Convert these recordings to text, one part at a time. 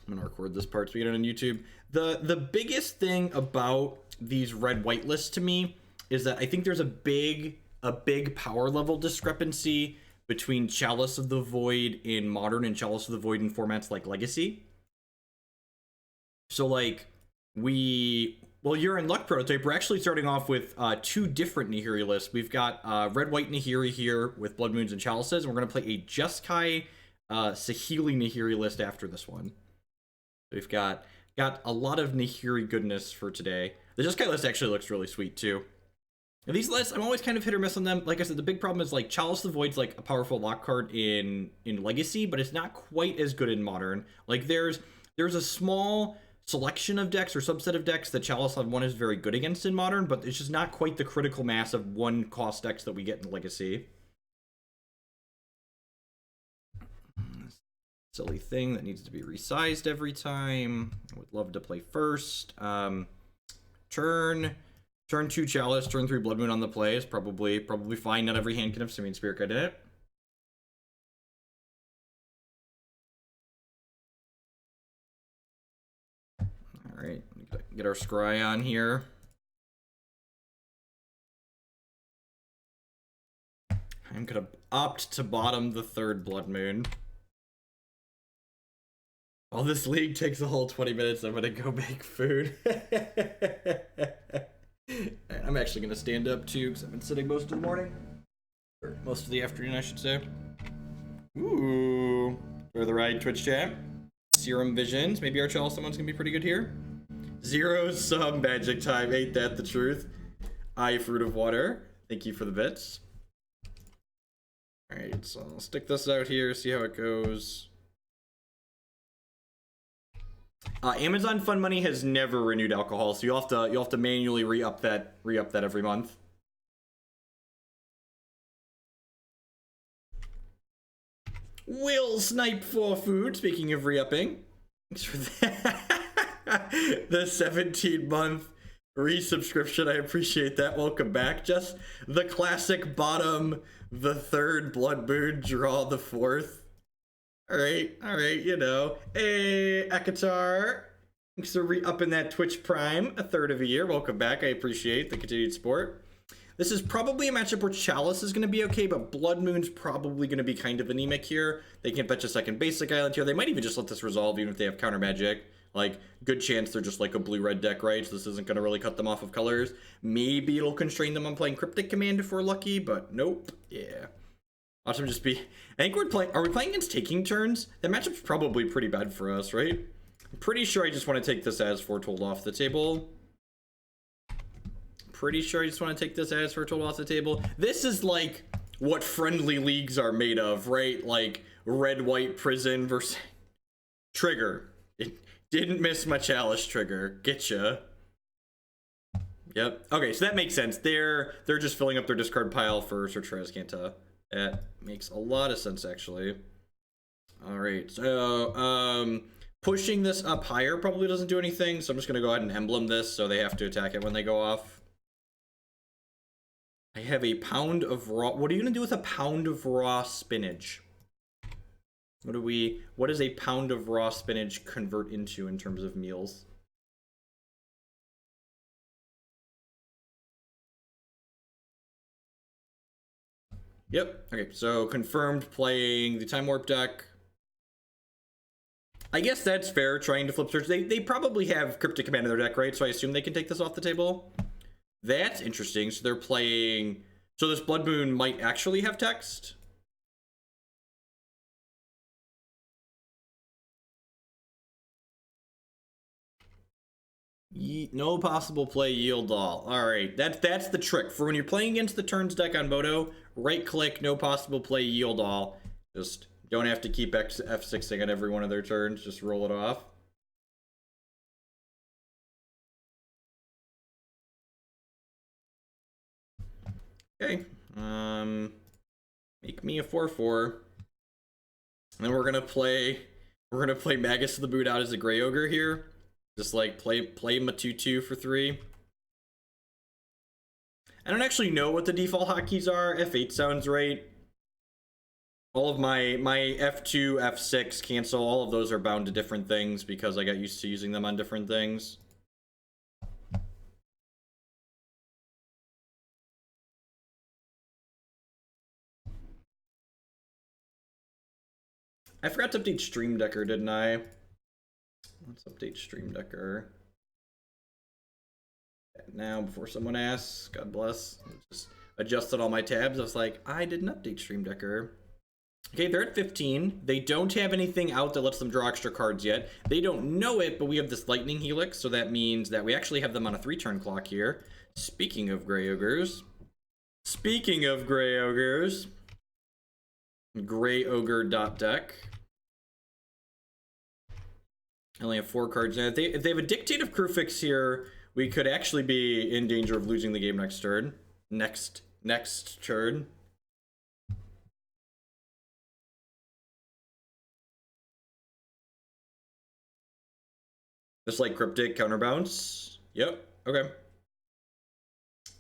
I'm gonna record this part so we get it on YouTube. The biggest thing about these red-white lists to me is that I think there's a big power level discrepancy between Chalice of the Void in Modern and Chalice of the Void in formats like Legacy. So like you're in Luck Prototype, we're actually starting off with two different Nahiri lists. We've got red-white Nahiri here with Blood Moons and Chalices, and we're gonna play a Jeskai Saheeli Nahiri list after this one. We've got a lot of Nahiri goodness for today. The Jeskai list actually looks really sweet too. And these lists, I'm always kind of hit or miss on them. Like I said, the big problem is like Chalice of the Void's like a powerful lock card in Legacy, but it's not quite as good in Modern. Like there's a small selection of decks or subset of decks that Chalice on 1 is very good against in Modern, but it's just not quite the critical mass of 1 cost decks that we get in Legacy. Silly thing that needs to be resized every time. I would love to play first. Turn 2 Chalice, turn 3 Blood Moon on the play is probably fine. Not every hand can have Simian Spirit Guide in it. All right, get our scry on here. I'm gonna opt to bottom the 3rd Blood Moon. While this league takes a whole 20 minutes, I'm gonna go make food. I'm actually gonna stand up too, because I've been sitting most of the morning. Or most of the afternoon, I should say. Ooh. For the ride, Twitch chat. Serum Visions. Maybe our Chalice someone's gonna be pretty good here. 0-sum magic time. Ain't that the truth? Fruit of Water. Thank you for the bits. Alright, so I'll stick this out here, see how it goes. Amazon Fun Money has never renewed alcohol, so you'll have to manually re-up that every month. Will Snipe for food. Speaking of re-upping, thanks for that. The 17-month resubscription. I appreciate that. Welcome back. Just the classic bottom, the 3rd Blood Moon, draw the 4th. All right, you know. Hey, Akatar. Thanks for re-upping that Twitch Prime, a 3rd of a year. Welcome back. I appreciate the continued support. This is probably a matchup where Chalice is going to be okay, but Blood Moon's probably going to be kind of anemic here. They can fetch a 2nd basic island here. They might even just let this resolve, even if they have counter magic. Like, good chance they're just like a blue-red deck, right? So this isn't going to really cut them off of colors. Maybe it'll constrain them on playing Cryptic Command if we're lucky, but nope. Yeah. Watch them just be... I think are we playing against taking turns? That matchup's probably pretty bad for us, right? I'm pretty sure I just want to take this as Foretold off the table. Pretty sure I just want to take this as Foretold off the table. This is like what friendly leagues are made of, right? Like red-white prison versus... Trigger. It didn't miss my Chalice trigger. Getcha. Yep. Okay, so that makes sense. They're just filling up their discard pile for Sorcerous Spyglass. That makes a lot of sense, actually. All right, so pushing this up higher probably doesn't do anything, so I'm just gonna go ahead and emblem this so they have to attack it when they go off. I have a pound of raw. What are you gonna do with a pound of raw spinach? What does a pound of raw spinach convert into in terms of meals? Yep. Okay, so confirmed playing the Time Warp deck. I guess that's fair, trying to flip search. They probably have Cryptic Command in their deck, right? So I assume they can take this off the table. That's interesting. So they're playing... So this Blood Moon might actually have text? No possible play, yield all. All right, that's the trick. For when you're playing against the turns deck on Moto, right click, no possible play, yield all. Just don't have to keep F6ing on every one of their turns. Just roll it off. Okay. Make me a 4/4. And then we're gonna play Magus of the Boot out as a Grey Ogre here. Just like play my 2/2 for 3. I don't actually know what the default hotkeys are. F8 sounds right. All of my F2, F6 cancel, all of those are bound to different things because I got used to using them on different things. I forgot to update Stream Decker, didn't I? Let's update Stream Decker. Now, before someone asks, God bless. Just adjusted all my tabs. I was like, I didn't update Stream Decker. Okay, they're at 15. They don't have anything out that lets them draw extra cards yet. They don't know it, but we have this Lightning Helix, so that means that we actually have them on a 3-turn clock here. Speaking of Grey Ogres. Speaking of Grey Ogres. Grey Ogre deck. I only have 4 cards now. If they have a Dictative Crewfix here, we could actually be in danger of losing the game next turn. Next turn. Just like Cryptic Counterbounce. Yep, okay.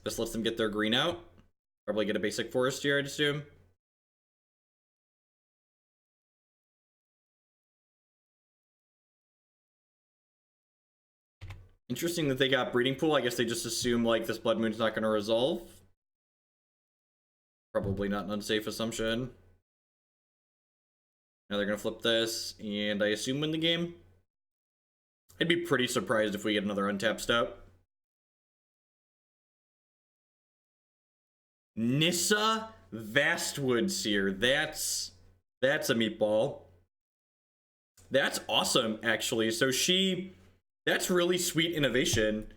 This lets them get their green out. Probably get a basic forest here, I'd assume. Interesting that they got Breeding Pool. I guess they just assume like this Blood Moon's not going to resolve. Probably not an unsafe assumption. Now they're going to flip this, and I assume win the game. I'd be pretty surprised if we get another untapped step. Nissa Vastwood Seer. That's a meatball. That's awesome, actually. So that's really sweet innovation.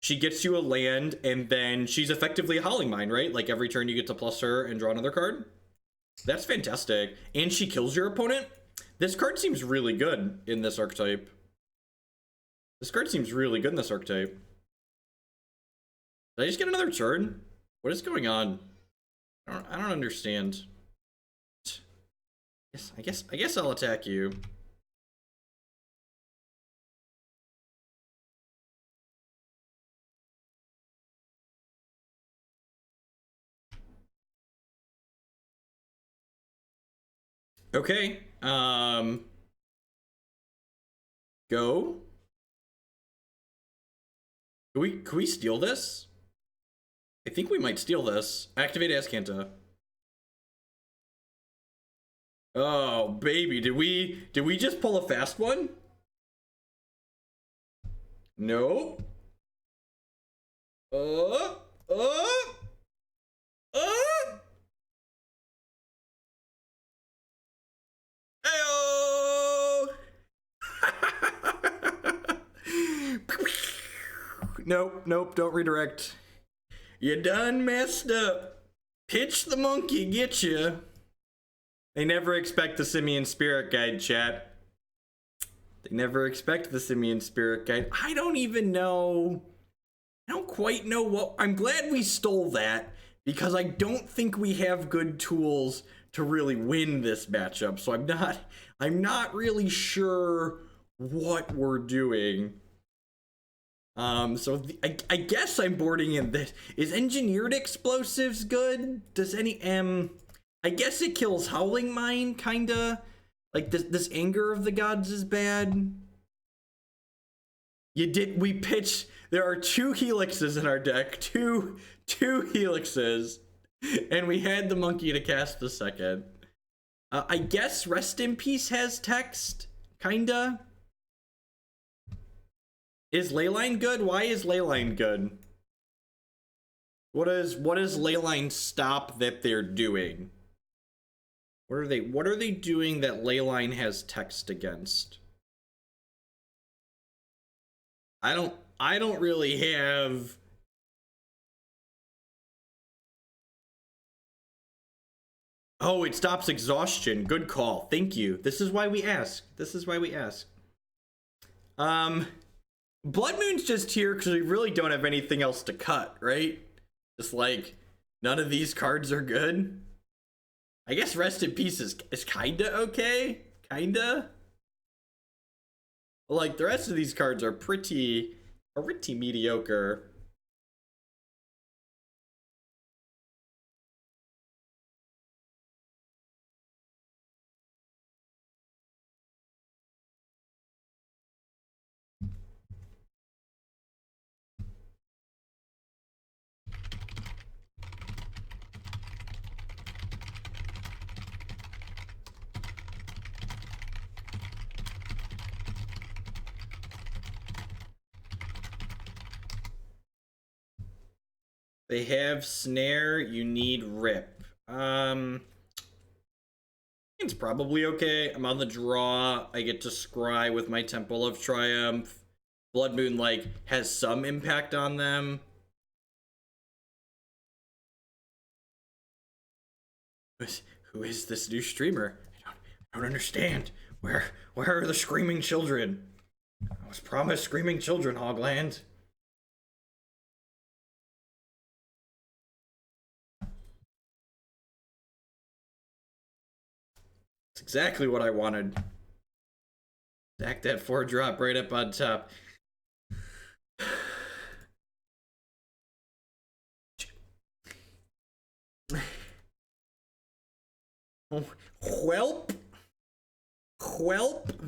She gets you a land, and then she's effectively a Howling Mine, right? Like every turn you get to plus her and draw another card. That's fantastic. And she kills your opponent. This card seems really good in this archetype. This card seems really good in this archetype. Did I just get another turn? What is going on? I don't understand. I guess I'll attack you. Okay. Go. Can we steal this? I think we might steal this. Activate Azcanta. Oh, baby, did we just pull a fast one? No. Ayo! Nope, don't redirect. You done messed up. Pitch the monkey, get you. They never expect the Simian Spirit Guide, chat. They never expect the Simian Spirit Guide. I don't even know. I don't quite know what. I'm glad we stole that because I don't think we have good tools to really win this matchup. So I'm not really sure what we're doing. I guess I'm boarding in this. Is Engineered Explosives good? Does any I guess it kills Howling Mine, kinda. Like this Anger of the Gods is bad. We pitched. There are 2 helixes in our deck. Two helixes, and we had the monkey to cast the second. I guess Rest in Peace has text, kinda. Is Leyline good? Why is Leyline good? What is Leyline stop that they're doing? What are they doing that Leyline has text against? I don't really have. Oh, it stops exhaustion. Good call. Thank you. This is why we ask. Blood Moon's just here because we really don't have anything else to cut, right? Just like, none of these cards are good. I guess Rest in Peace is kinda okay. Kinda. Like, the rest of these cards are pretty mediocre. They have snare, you need rip. It's probably okay. I'm on the draw. I get to scry with my Temple of Triumph. Blood Moon, like, has some impact on them. Who is this new streamer? I don't understand. Where are the screaming children? I was promised screaming children, Hogland. It's exactly what I wanted. Stack that 4-drop right up on top. Whelp,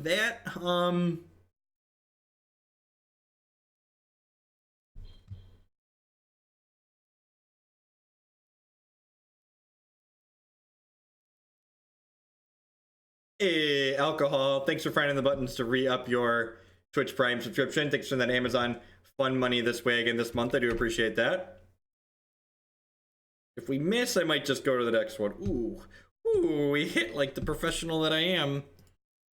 that Hey, alcohol. Thanks for finding the buttons to re-up your Twitch Prime subscription. Thanks for that Amazon fun money this way again this month. I do appreciate that. If we miss, I might just go to the next one. Ooh, we hit like the professional that I am.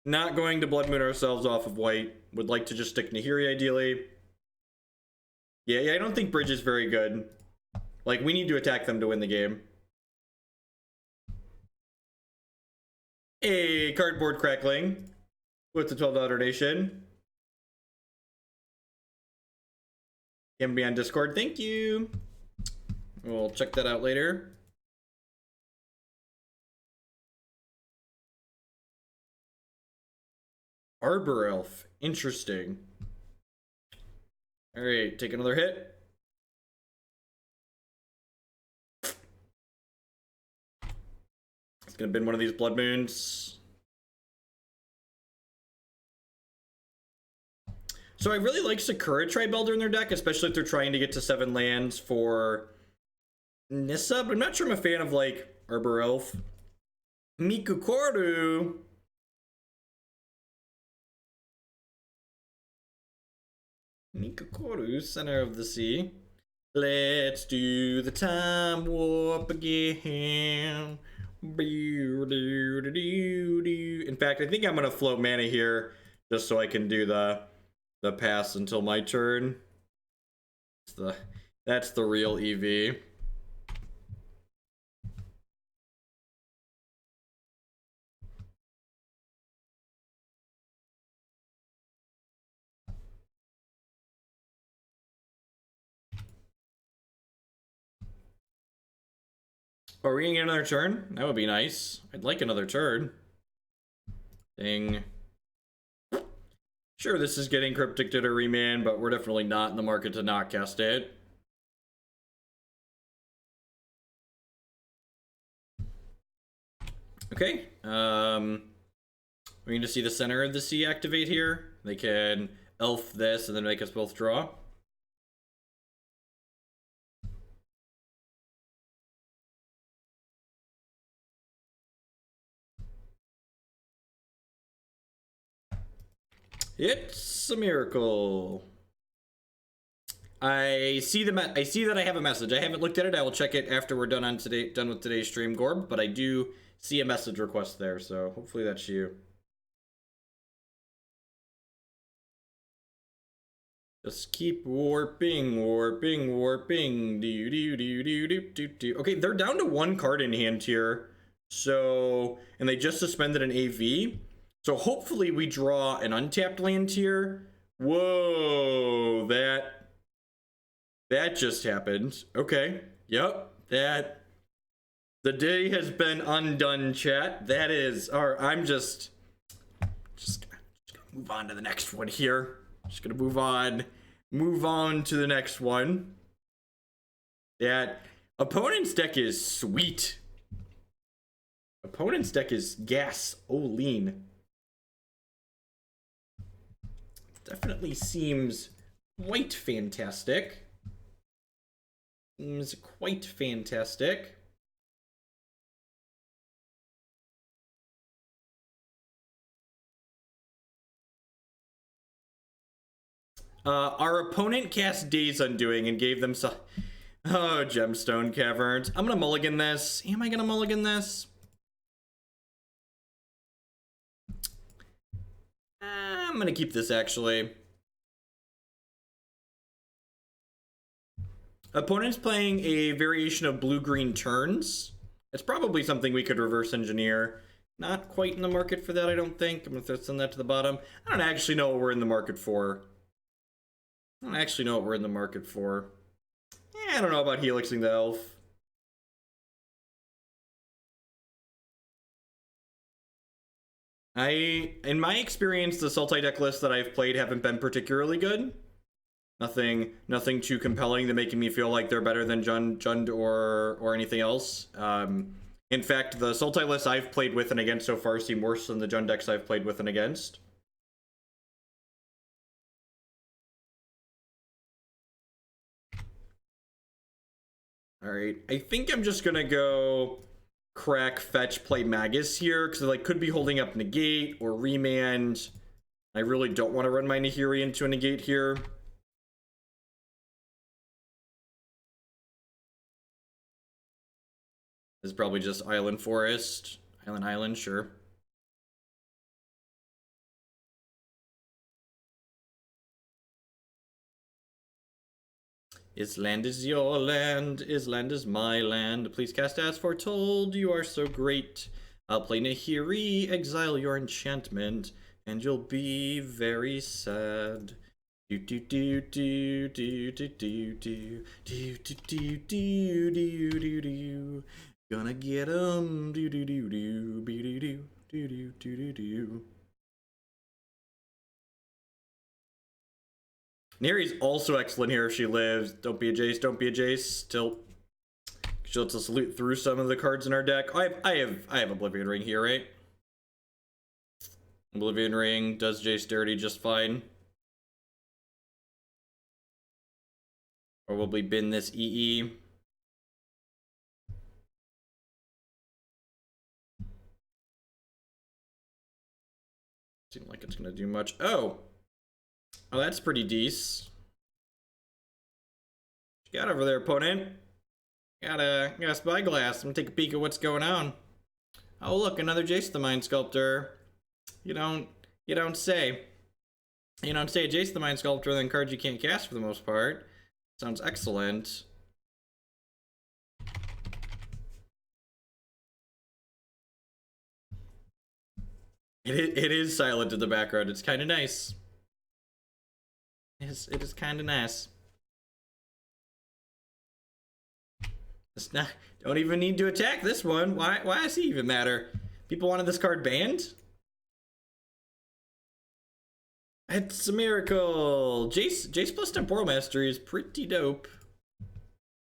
Not going to Blood Moon ourselves off of white. Would like to just stick Nahiri ideally. Yeah, I don't think Bridge is very good. Like, we need to attack them to win the game. A cardboard crackling with the $12 donation. Can be on Discord. Thank you. We'll check that out later. Arbor Elf. Interesting. All right, take another hit. It's gonna bin one of these Blood Moons. So I really like Sakura Tribuilder in their deck, especially if they're trying to get to 7 lands for Nissa, but I'm not sure I'm a fan of, like, Arbor Elf. Mikukoru. Mikukoru, Center of the Sea. Let's do the time warp again. In fact, I think I'm gonna float mana here just so I can do the pass until my turn. That's the real EV. Are we gonna get another turn? That would be nice. I'd like another turn. Ding. Sure, this is getting Cryptic to remand, but we're definitely not in the market to not cast it. Okay. We need to see the Center of the Sea activate here. They can elf this and then make us both draw. It's a miracle. I see that I have a message. I haven't looked at it. I will check it after we're done with today's stream, Gorb, but I do see a message request there, so hopefully that's you. Just keep warping. Okay, they're down to 1 card in hand here. So, and they just suspended an AV. So hopefully we draw an untapped land here. Whoa, that just happened. Okay, yep, the day has been undone, chat. That is, I'm just gonna move on to the next one here. Just gonna move on to the next one. That opponent's deck is sweet. Opponent's deck is gas-o-lean. Definitely seems quite fantastic. Seems quite fantastic. Our opponent cast Days Undoing and gave them Oh, Gemstone Caverns. I'm gonna mulligan this. Am I gonna mulligan this? I'm gonna keep this, actually. Opponent's playing a variation of blue-green turns. It's probably something we could reverse engineer. Not quite in the market for that, I don't think. I'm gonna send that to the bottom. I don't actually know what we're in the market for. I don't know about helixing the elf. In my experience, the Sultai deck lists that I've played haven't been particularly good. Nothing too compelling to making me feel like they're better than Jund or anything else. In fact, the Sultai lists I've played with and against so far seem worse than the Jund decks I've played with and against. All right, I think I'm just gonna go crack, fetch, play Magus here because I could be holding up negate or remand. I really don't want to run my Nahiri into a negate here. This is probably just Island Forest. Island, sure. Island is your land, Island is my land. Please cast as foretold, you are so great. I'll play Nahiri, exile your enchantment, and you'll be very sad. Do do do do do do do do do do do do do do. Gonna get 'em. Do do do do do do do do do do do. Nahiri's also excellent here if she lives. Don't be a Jace, don't be a Jace. Tilt. She'll just loot through some of the cards in our deck. I have Oblivion Ring here, right? Oblivion Ring does Jace dirty just fine. Probably bin this EE. Seems like it's gonna do much. Oh, that's pretty decent. What you got over there, opponent? Got a spyglass. I'm gonna take a peek at what's going on. Oh look, another Jace the Mind Sculptor. You don't say. You don't say a Jace the Mind Sculptor, then cards you can't cast for the most part. Sounds excellent. It is silent in the background. It's kind of nice. It is kind of nice. It's not. Don't even need to attack this one. Why does he even matter? People wanted this card banned? It's a miracle. Jace plus Temporal Mastery is pretty dope.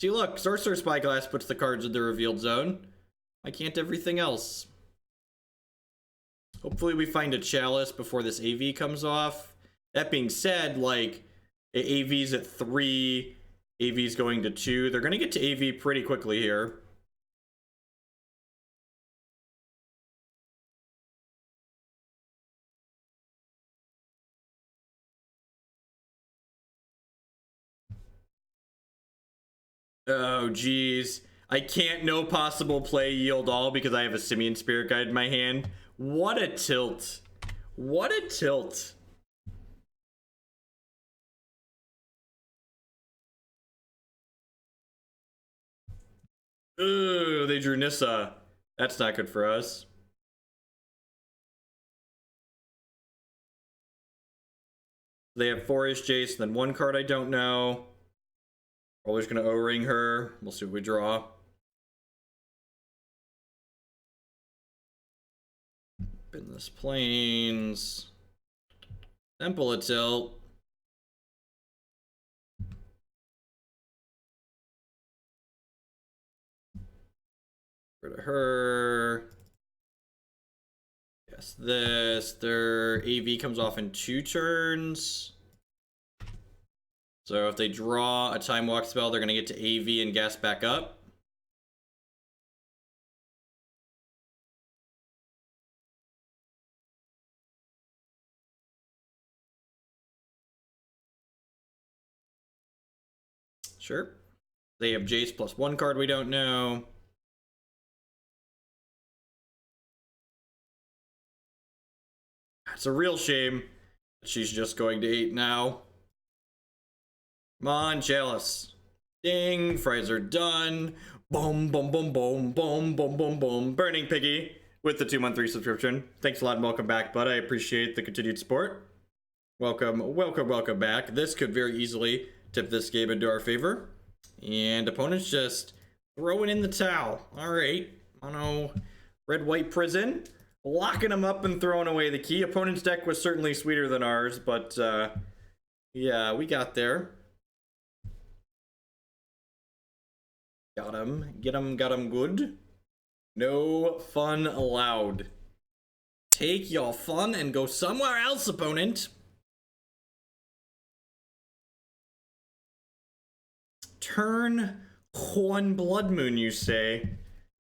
See, look, Sorcerous Spyglass puts the cards in the revealed zone. Why can't everything else? Hopefully we find a Chalice before this AV comes off. That being said, like, AV's at 3, AV's going to 2. They're going to get to AV pretty quickly here. Oh, geez. I can't no possible play yield all because I have a Simian Spirit Guide in my hand. What a tilt. What a tilt. Ooh, they drew Nissa. That's not good for us. They have 4-ish Jace, then one card I don't know. Probably just gonna O-ring her. We'll see what we draw. Bin this Plains. Temple a tilt. Rid of her. Yes, this. Their AV comes off in 2 turns. So if they draw a Time Walk spell, they're going to get to AV and gas back up. Sure. They have Jace plus 1 card we don't know. It's a real shame that she's just going to 8 now. Come on, Chalice. Ding, fries are done. Boom, boom, boom, boom, boom, boom, boom, boom. Burning Piggy with the 2-month resubscription. Thanks a lot and welcome back, bud. I appreciate the continued support. Welcome, welcome, welcome back. This could very easily tip this game into our favor. And opponents just throwing in the towel. All right. Mono red-white prison. Locking them up and throwing away the key. Opponent's deck was certainly sweeter than ours, but yeah, we got there. Got him. Got him good. No fun allowed. Take your fun and go somewhere else, opponent. Turn one Blood Moon, you say?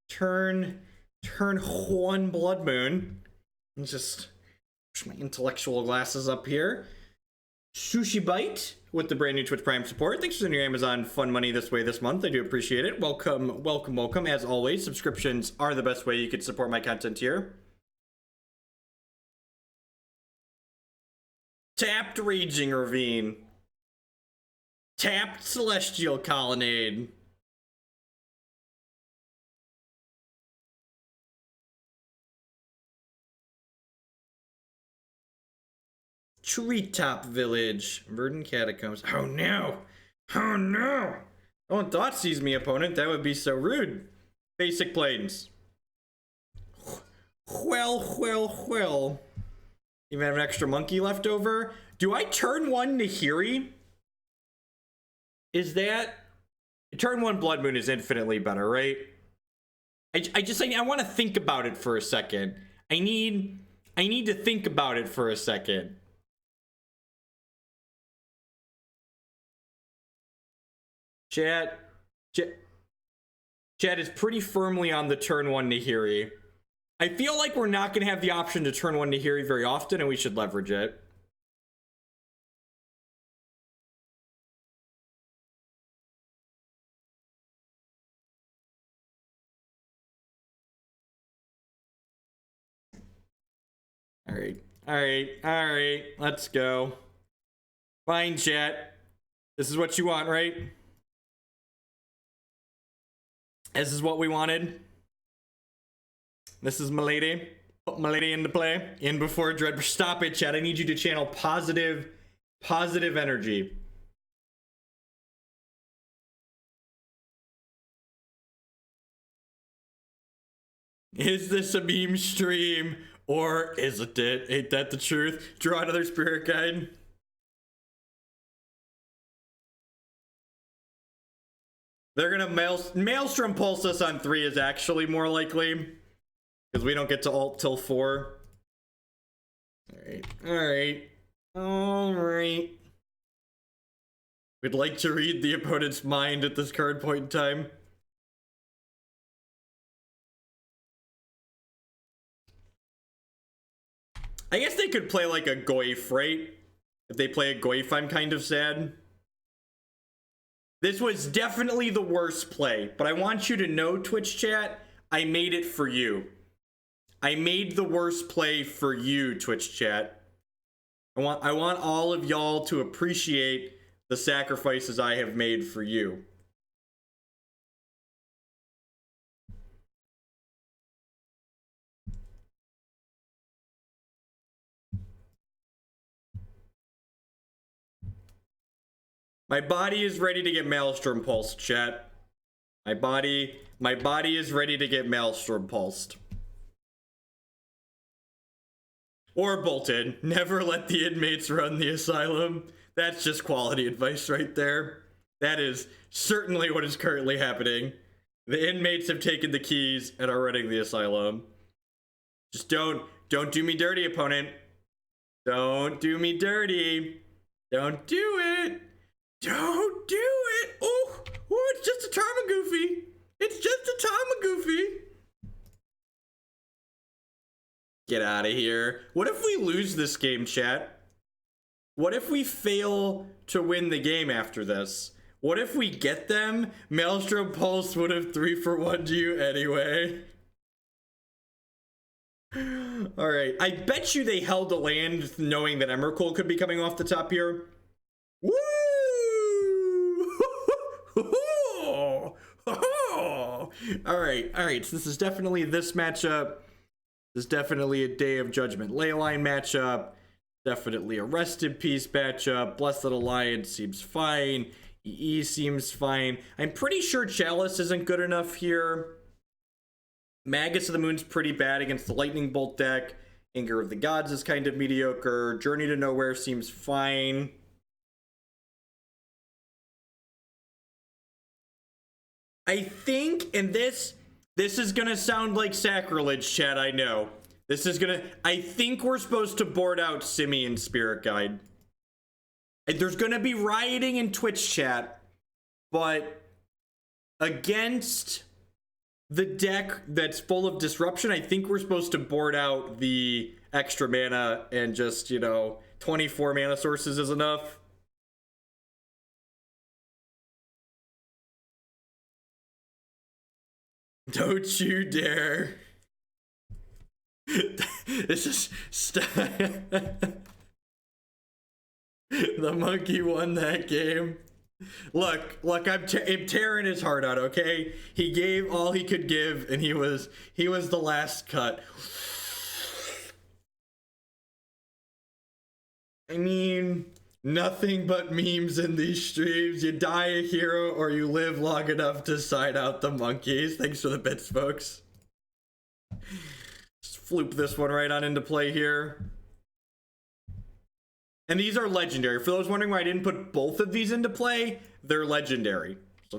Turn one Blood Moon. And just push my intellectual glasses up here. Sushi Bite with the brand new Twitch Prime support. Thanks for sending your Amazon fun money this way this month. I do appreciate it. Welcome, welcome, welcome. As always, subscriptions are the best way you could support my content here. Tapped Raging Ravine. Tapped Celestial Colonnade. Treetop Village. Verdant Catacombs. Oh no! Oh no! No one thought sees me, opponent. That would be so rude. Basic Plains. Well. Even have an extra monkey left over? Do I turn 1 Nahiri? Is that... Turn 1 Blood Moon is infinitely better, right? I want to think about it for a second. I need to think about it for a second. Chat is pretty firmly on the turn 1 Nahiri. I feel like we're not going to have the option to turn 1 Nahiri very often, and we should leverage it. Alright, let's go. Fine, chat. This is what you want, right? This is what we wanted. This is my lady. Put my lady into play. In before Dread. Stop it, chat. I need you to channel positive energy. Is this a meme stream? Or isn't it? Ain't that the truth? Draw another spirit guide. They're gonna Maelstrom Pulse us on 3 is actually more likely. Because we don't get to ult till 4. Alright. We'd like to read the opponent's mind at this current point in time. I guess they could play like a Goyf, right? If they play a Goyf, I'm kind of sad. This was definitely the worst play, but I want you to know, Twitch chat, I made it for you. I made the worst play for you, Twitch chat. I want all of y'all to appreciate the sacrifices I have made for you. My body is ready to get Maelstrom Pulsed, chat. My body is ready to get Maelstrom Pulsed. Or bolted. Never let the inmates run the asylum. That's just quality advice right there. That is certainly what is currently happening. The inmates have taken the keys and are running the asylum. Just don't do me dirty, opponent. Don't do me dirty. Don't do it. Don't do it! Oh, it's just a Tarmogoofy. It's just a Tarmogoofy. Get out of here. What if we lose this game, chat? What if we fail to win the game after this? What if we get them? Maelstrom Pulse would have 3-for-1'd you anyway. Alright, I bet you they held a land knowing that Emrakul could be coming off the top here. Woo! Alright, so this is definitely this matchup. This is definitely a Day of Judgment Leyline matchup. Definitely a Rest in Peace matchup. Blessed Alliance seems fine. EE seems fine. I'm pretty sure Chalice isn't good enough here. Magus of the Moon's pretty bad against the Lightning Bolt deck. Anger of the Gods is kind of mediocre. Journey to Nowhere seems fine. I think, and this is gonna sound like sacrilege, chat, I know. I think we're supposed to board out Simian Spirit Guide. There's gonna be rioting in Twitch chat, but against the deck that's full of disruption, I think we're supposed to board out the extra mana and just, 24 mana sources is enough. Don't you dare. This is the monkey won that game. Look, I'm tearing his heart out, okay? He gave all he could give, and he was the last cut. I mean, nothing but memes in these streams. You die a hero, or you live long enough to side out the monkeys. Thanks for the bits, folks. Just floop this one right on into play here. And these are legendary. For those wondering why I didn't put both of these into play, they're legendary. So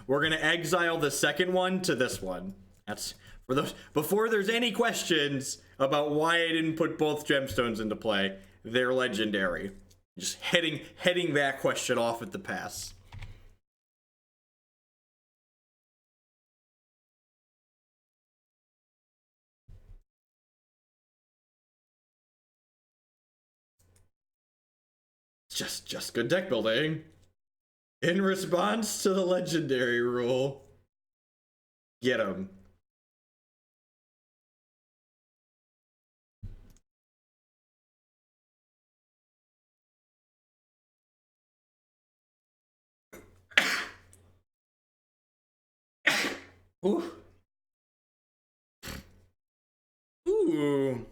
we're gonna exile the second one to this one. That's for those, before there's any questions about why I didn't put both gemstones into play, they're legendary. Just heading that question off at the pass. Just good deck building. In response to the legendary rule. Get him. Ooh. Ooh.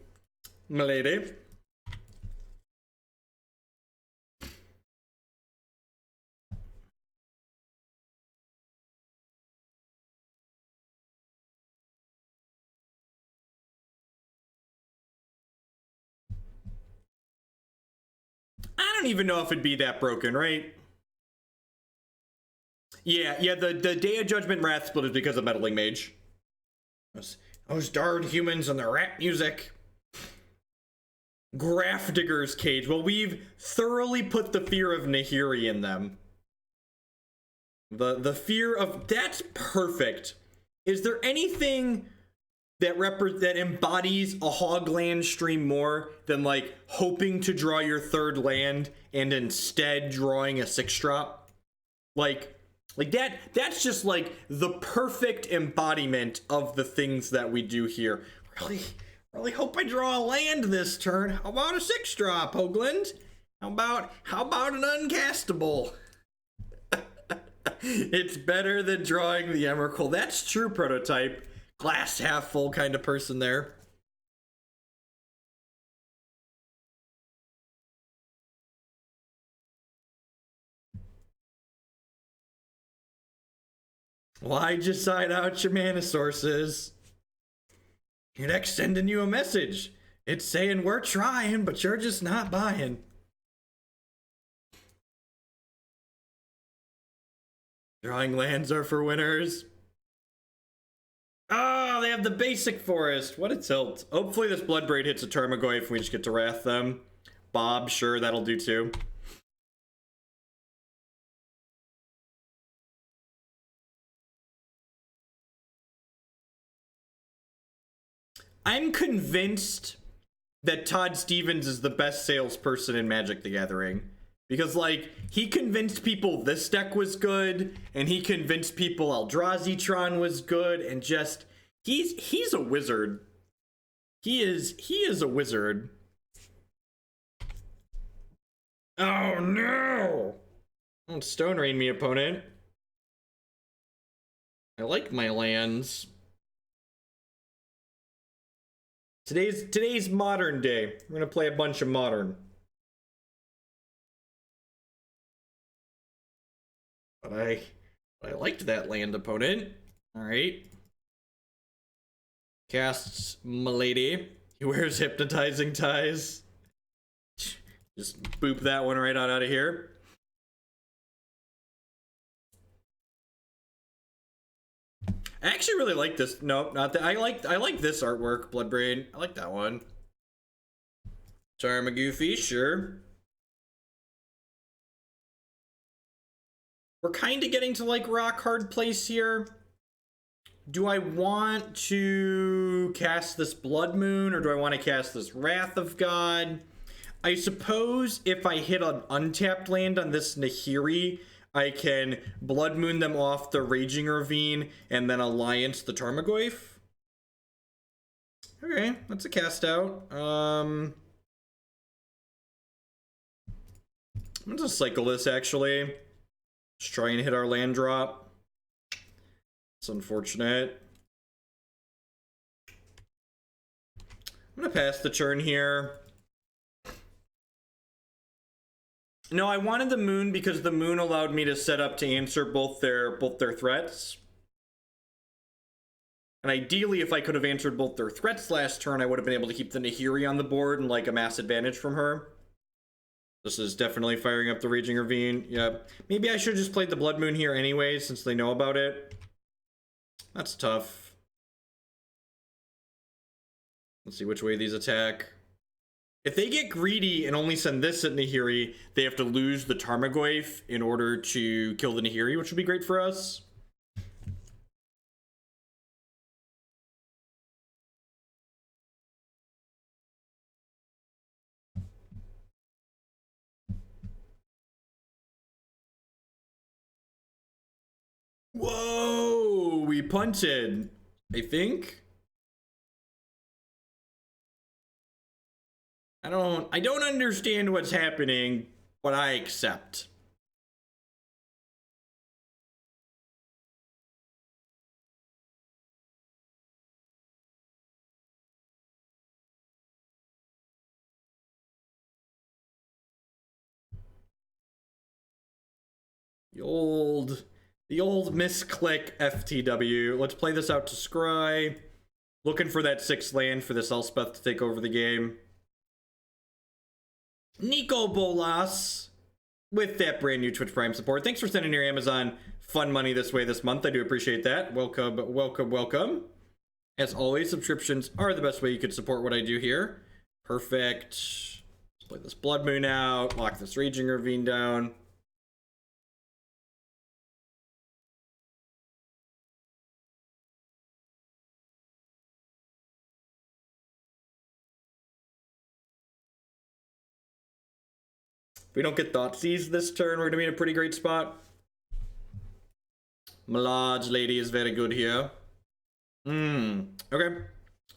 Milady. I don't even know if it'd be that broken, right? Yeah, the Day of Judgment Wrath split is because of Meddling Mage. Those darn humans and their rap music. Grafdigger's Cage. Well, we've thoroughly put the fear of Nahiri in them. The fear of... That's perfect. Is there anything that embodies a Hogland stream more than, like, hoping to draw your third land and instead drawing a 6-drop? Like that's just like the perfect embodiment of the things that we do here. Really hope I draw a land this turn. How about a 6-drop, Hoagland? How about an uncastable? It's better than drawing the Emrakul. That's true, Prototype. Glass half full kind of person there. Why'd you side out your mana sources? Your deck's sending you a message. It's saying we're trying, but you're just not buying. Drawing lands are for winners. Oh, they have the basic forest. What a tilt. Hopefully this Bloodbraid hits a Tarmogoyf and we just get to Wrath them. Bob, sure, that'll do too. I'm convinced that Todd Stevens is the best salesperson in Magic the Gathering, Because, like, he convinced people this deck was good, and he convinced people Eldrazi was good, and just, he's a wizard. He is a wizard. Oh no! Don't Stone Rain me, opponent. I like my lands. Today's modern day. We're gonna play a bunch of modern. But I liked that land, opponent. Alright. Casts Milady. He wears Hypnotizing Ties. Just boop that one right on out of here. I actually really like this. Nope, not that. I like this artwork, Bloodbrain. I like that one. Tarmogoyf, sure. We're kind of getting to like rock hard place here. Do I want to cast this Blood Moon or do I want to cast this Wrath of God? I suppose if I hit an untapped land on this Nahiri, I can Blood Moon them off the Raging Ravine and then Alliance the Tarmogoyf. Okay, that's a cast out. I'm gonna cycle this actually. Just try and hit our land drop. It's unfortunate. I'm gonna pass the turn here. No, I wanted the moon because the moon allowed me to set up to answer both their threats. And ideally, if I could have answered both their threats last turn, I would have been able to keep the Nahiri on the board and like a mass advantage from her. This is definitely firing up the Raging Ravine. Yep. Maybe I should have just played the Blood Moon here anyway, since they know about it. That's tough. Let's see which way these attack. If they get greedy and only send this at Nahiri, they have to lose the Tarmogoyf in order to kill the Nahiri, which would be great for us. Whoa, we punted, I think. I don't understand what's happening, but I accept. The old misclick FTW. Let's play this out to Scry. Looking for that 6th land for this Elspeth to take over the game. Nico Bolas with that brand new Twitch Prime support. Thanks for sending your Amazon fun money this way this month. I do appreciate that. Welcome, welcome, welcome. As always, subscriptions are the best way you could support what I do here. Perfect. Let's play this Blood Moon out. Lock this Raging Ravine down. If we don't get Thoughtseize this turn, we're going to be in a pretty great spot. My large lady is very good here. Okay.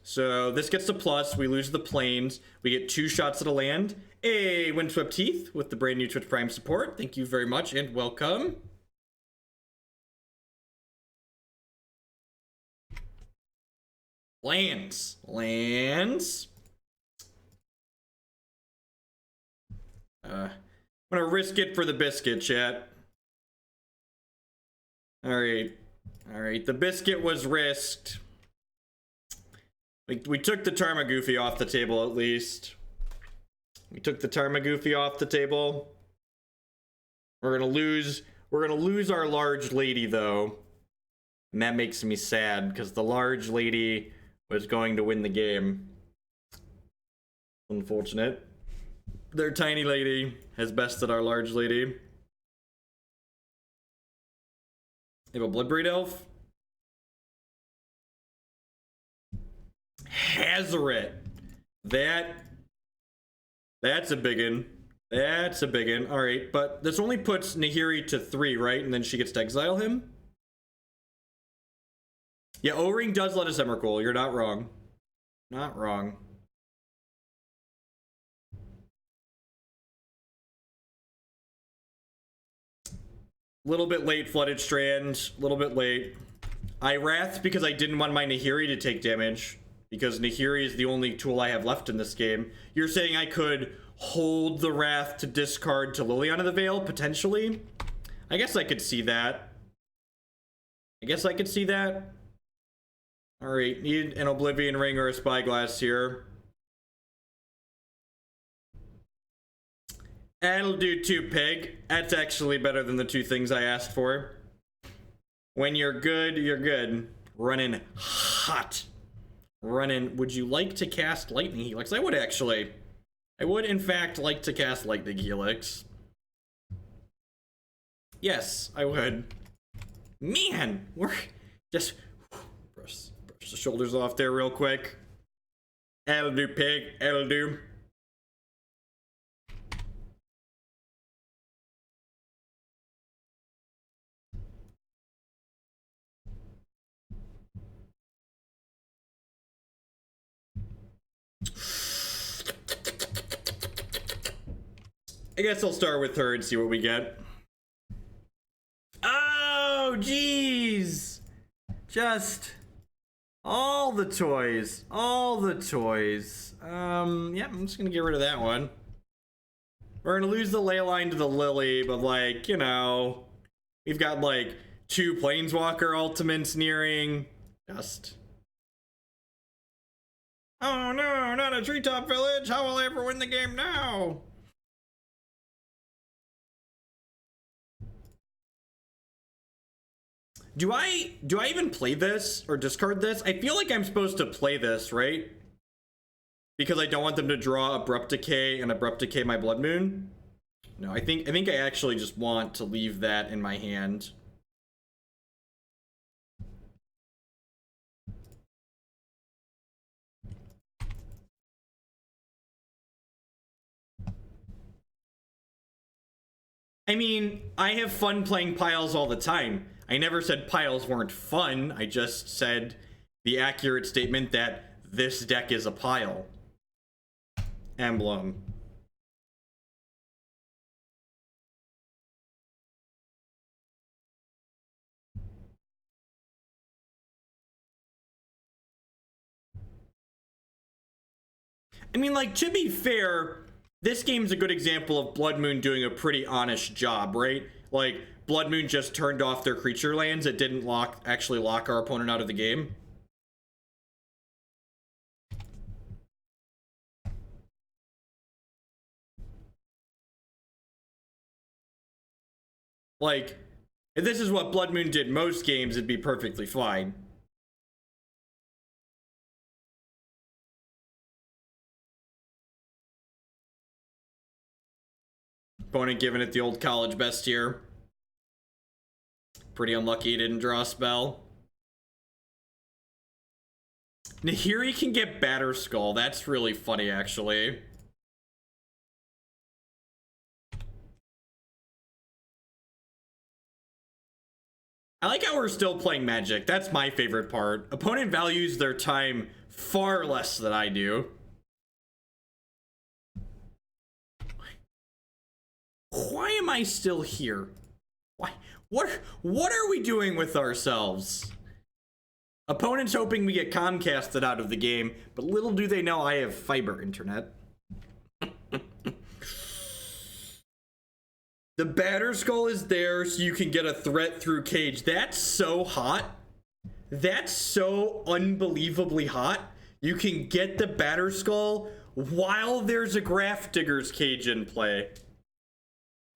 So this gets the plus. We lose the plains. We get 2 shots at a land. Hey, Windswept Heath with the brand new Twitch Prime support. Thank you very much and welcome. Lands. I'm gonna risk it for the biscuit, chat. Alright. The biscuit was risked. We took the Tarmogoyf off the table, at least. We took the Tarmogoyf off the table. We're gonna lose our large lady, though. And that makes me sad, because the large lady was going to win the game. Unfortunate. Their tiny lady has bested our large lady. They have a Bloodbraid Elf. Hazoret. That's a biggin. That's a big one. All right, but this only puts Nahiri to 3, right? And then she gets to exile him? Yeah, O-Ring does let us Emrakul. You're not wrong. Not wrong. Little bit late, Flooded Strand. Little bit late. I wrathed because I didn't want my Nahiri to take damage. Because Nahiri is the only tool I have left in this game. You're saying I could hold the Wrath to discard to Leyline of the Veil, potentially? I guess I could see that. Alright, need an Oblivion Ring or a Spyglass here. That'll do 2 pig. That's actually better than the 2 things I asked for. When you're good, you're good. Running hot. Running. Would you like to cast Lightning Helix? I would actually. I would, in fact, like to cast Lightning Helix. Yes, I would. Man, we're just brush the shoulders off there real quick. That'll do, pig. That'll do. I guess I'll start with her and see what we get. Oh, jeez. Just all the toys. All the toys. Yeah, I'm just gonna get rid of that one. We're gonna lose the Leyline to the Lily, but like, you know, we've got like 2 Planeswalker ultimates nearing. Just. Oh no, not a treetop village. How will I ever win the game now? Do I even play this or discard this? I feel like I'm supposed to play this, right? Because I don't want them to draw Abrupt Decay and Abrupt Decay my Blood Moon. No, I think I actually just want to leave that in my hand. I mean, I have fun playing piles all the time. I never said piles weren't fun. I just said the accurate statement that this deck is a pile. Emblem. I mean, like, to be fair, this game's a good example of Blood Moon doing a pretty honest job, right? Like, Blood Moon just turned off their creature lands. It didn't actually lock our opponent out of the game. Like, if this is what Blood Moon did most games, it'd be perfectly fine. Opponent giving it the old college best here. Pretty unlucky he didn't draw a spell. Nahiri can get Batterskull. That's really funny, actually. I like how we're still playing Magic. That's my favorite part. Opponent values their time far less than I do. Why am I still here? Why? What are we doing with ourselves? Opponents hoping we get Comcasted out of the game, but little do they know I have fiber internet. The Batterskull is there so you can get a threat through Cage. That's so hot. That's so unbelievably hot. You can get the Batterskull while there's a Grafdigger's Cage in play.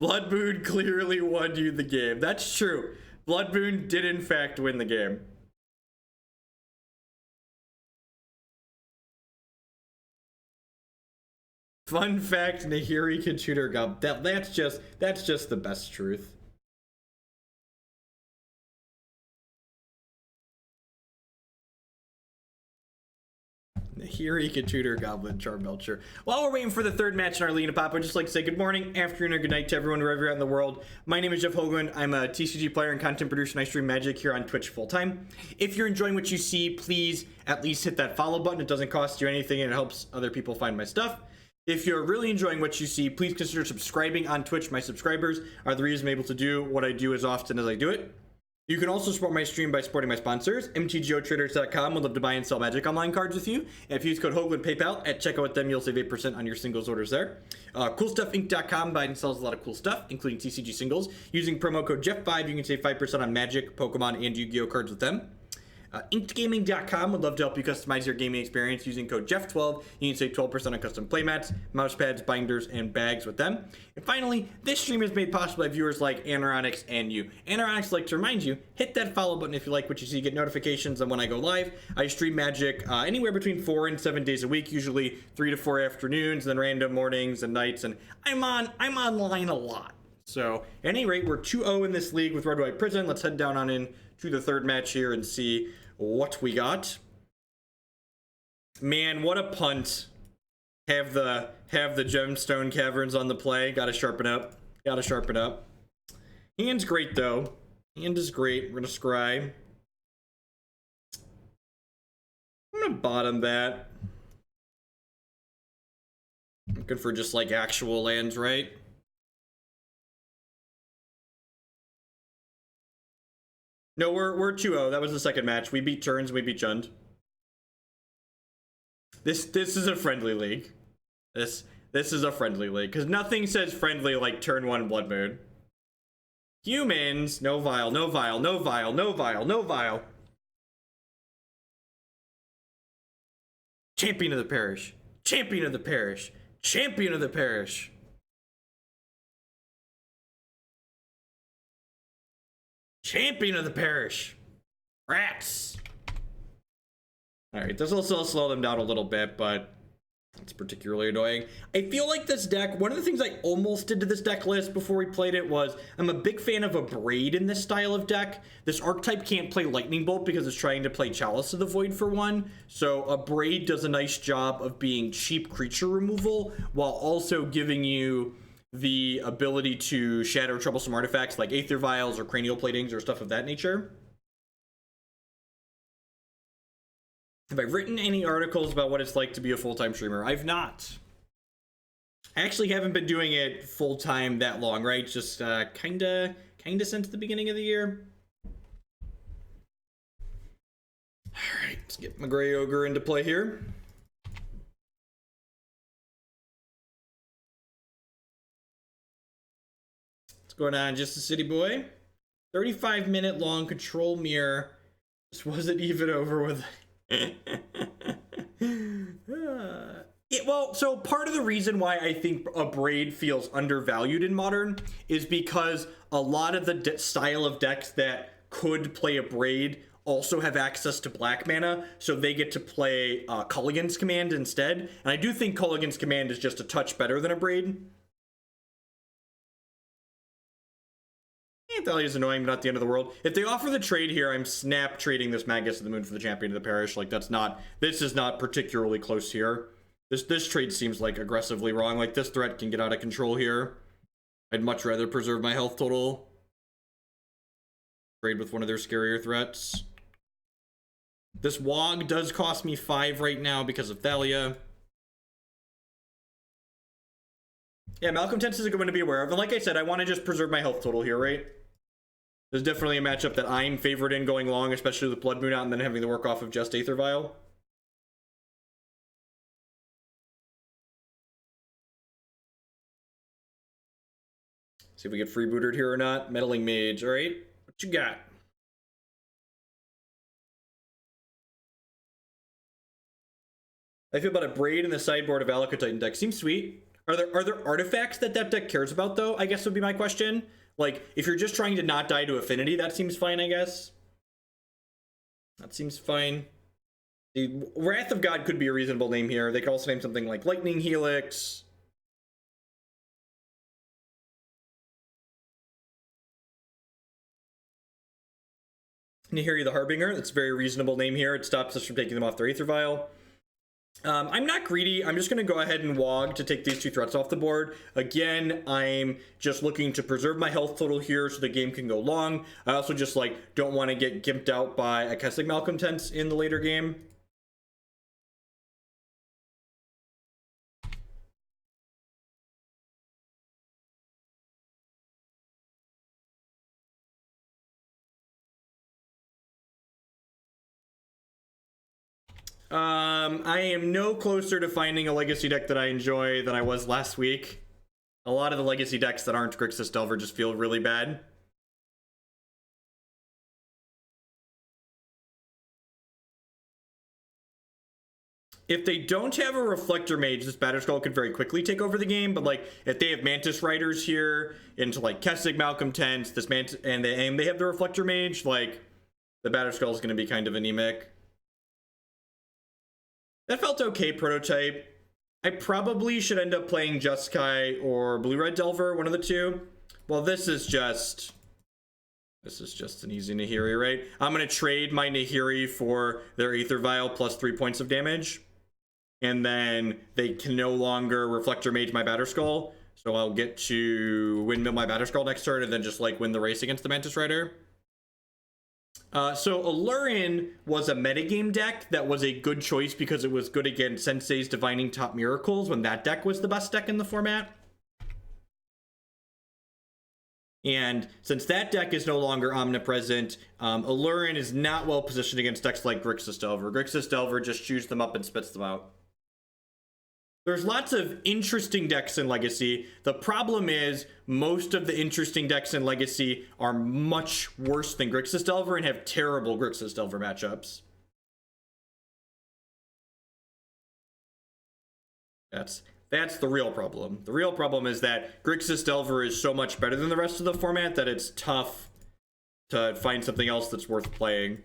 Blood Moon clearly won you the game. That's true. Blood Moon did in fact win the game. Fun fact, Nahiri can shoot her gun. That's just the best truth. Nahiri, Tutor, Goblin, Charbelcher. While we're waiting for the third match in our league to pop, I'd just like to say good morning, afternoon, or good night to everyone wherever you're at in the world. My name is Jeff Hoagland. I'm a TCG player and content producer, and I stream Magic here on Twitch full time. If you're enjoying what you see, please at least hit that follow button. It doesn't cost you anything, and it helps other people find my stuff. If you're really enjoying what you see, please consider subscribing on Twitch. My subscribers are the reason I'm able to do what I do as often as I do it. You can also support my stream by supporting my sponsors. MTGOtraders.com would love to buy and sell Magic Online cards with you. And if you use code Hoagland PayPal at checkout with them, you'll save 8% on your singles orders there. CoolStuffInc.com buys and sells a lot of cool stuff, including TCG singles. Using promo code Jeff5, you can save 5% on Magic, Pokemon, and Yu-Gi-Oh cards with them. InkedGaming.com would love to help you customize your gaming experience using code Jeff12. You can save 12% on custom playmats, mouse pads, binders, and bags with them. And finally, this stream is made possible by viewers like Anoronics and you. Anoronics like to remind you, hit that follow button if you like what you see, get notifications on when I go live. I stream Magic anywhere between 4 and 7 days a week, usually 3 to 4 afternoons, then random mornings and nights, and I'm online a lot. So at any rate, we're 2-0 in this league with Red White Prison. Let's head down on in to the third match here and see what we got. Man, what a punt. Have the Gemstone Caverns on the play. Gotta sharpen up. Hand's great though. Hand is great. We're gonna scry. I'm gonna bottom that. Looking for just like actual lands, right? No, we're 2-0. That was the second match. We beat Turns, we beat Jund. This is a friendly league. This is a friendly league. Because nothing says friendly like turn 1 Blood Moon. Humans, no vial, no vial, no vial, no vial, no vial. Champion of the parish. Champion of the parish. Champion of the parish. Champion of the parish. Rats. Alright, this will still slow them down a little bit, but it's particularly annoying. I feel like this deck, one of the things I almost did to this deck list before we played it was, I'm a big fan of Abrade in this style of deck. This archetype can't play Lightning Bolt because it's trying to play Chalice of the Void for 1. So Abrade does a nice job of being cheap creature removal while also giving you the ability to shatter troublesome artifacts like Aether Vials or Cranial Platings or stuff of that nature. Have I written any articles about what it's like to be a full-time streamer? I've not. I actually haven't been doing it full-time that long, right? Just kinda since the beginning of the year. All right, let's get my Gray Ogre into play here. Going on, just a city boy. 35-minute long control mirror. This wasn't even over with. Well, so part of the reason why I think Abrade feels undervalued in Modern is because a lot of the style of decks that could play Abrade also have access to black mana, so they get to play Culligan's Command instead. And I do think Culligan's Command is just a touch better than Abrade. Thalia is annoying, but not the end of the world. If they offer the trade here, I'm snap trading this Magus of the Moon for the Champion of the Parish. Like, this is not particularly close here. This trade seems like aggressively wrong. Like, this threat can get out of control here. I'd much rather preserve my health total. Trade with one of their scarier threats. This Wog does cost me 5 right now because of Thalia. Yeah, Malcolm Tense is a good one to be aware of. And like I said, I want to just preserve my health total here, right? There's definitely a matchup that I'm favored in going long, especially with Blood Moon out and then having the work off of just Aether Vial. See if we get freebooted here or not. Meddling Mage, alright. What you got? I feel about a Braid in the sideboard of Alakotitan deck. Seems sweet. Are there artifacts that deck cares about, though? I guess would be my question. Like, if you're just trying to not die to Affinity, that seems fine, I guess. That seems fine. The Wrath of God could be a reasonable name here. They could also name something like Lightning Helix. Nahiri the Harbinger. That's a very reasonable name here. It stops us from taking them off their Aether Vial. I'm not greedy. I'm just going to go ahead and Wog to take these 2 threats off the board. Again, I'm just looking to preserve my health total here so the game can go long. I also just like don't want to get gimped out by a Kessig Malcontents in the later game. I am no closer to finding a legacy deck that I enjoy than I was last week. A lot of the legacy decks that aren't Grixis Delver just feel really bad. If they don't have a Reflector Mage, this Batterskull could very quickly take over the game, but like if they have Mantis Riders here into like Kessig Malcontents, this Mantis, and they have the Reflector Mage, like the Batterskull is going to be kind of anemic. That felt okay, prototype. I probably should end up playing Jeskai or Blue-Red Delver, one of the two. Well, this is just an easy Nahiri, right? I'm going to trade my Nahiri for their Aether Vial plus 3 points of damage. And then they can no longer Reflector Mage my Batterskull. So I'll get to Windmill my Batterskull next turn and then just like win the race against the Mantis Rider. So Alurin was a metagame deck that was a good choice because it was good against Sensei's Divining Top Miracles when that deck was the best deck in the format. And since that deck is no longer omnipresent, Alurin is not well positioned against decks like Grixis Delver. Grixis Delver just chews them up and spits them out. There's lots of interesting decks in Legacy. The problem is most of the interesting decks in Legacy are much worse than Grixis Delver and have terrible Grixis Delver matchups. That's the real problem. The real problem is that Grixis Delver is so much better than the rest of the format that it's tough to find something else that's worth playing.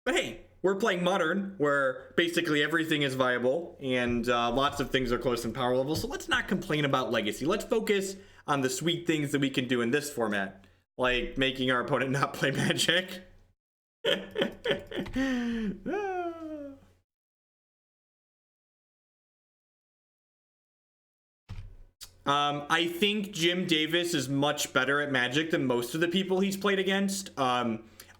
But hey, we're playing Modern, where basically everything is viable, and lots of things are close in power level, so let's not complain about Legacy. Let's focus on the sweet things that we can do in this format, like making our opponent not play Magic. I think Jim Davis is much better at Magic than most of the people he's played against.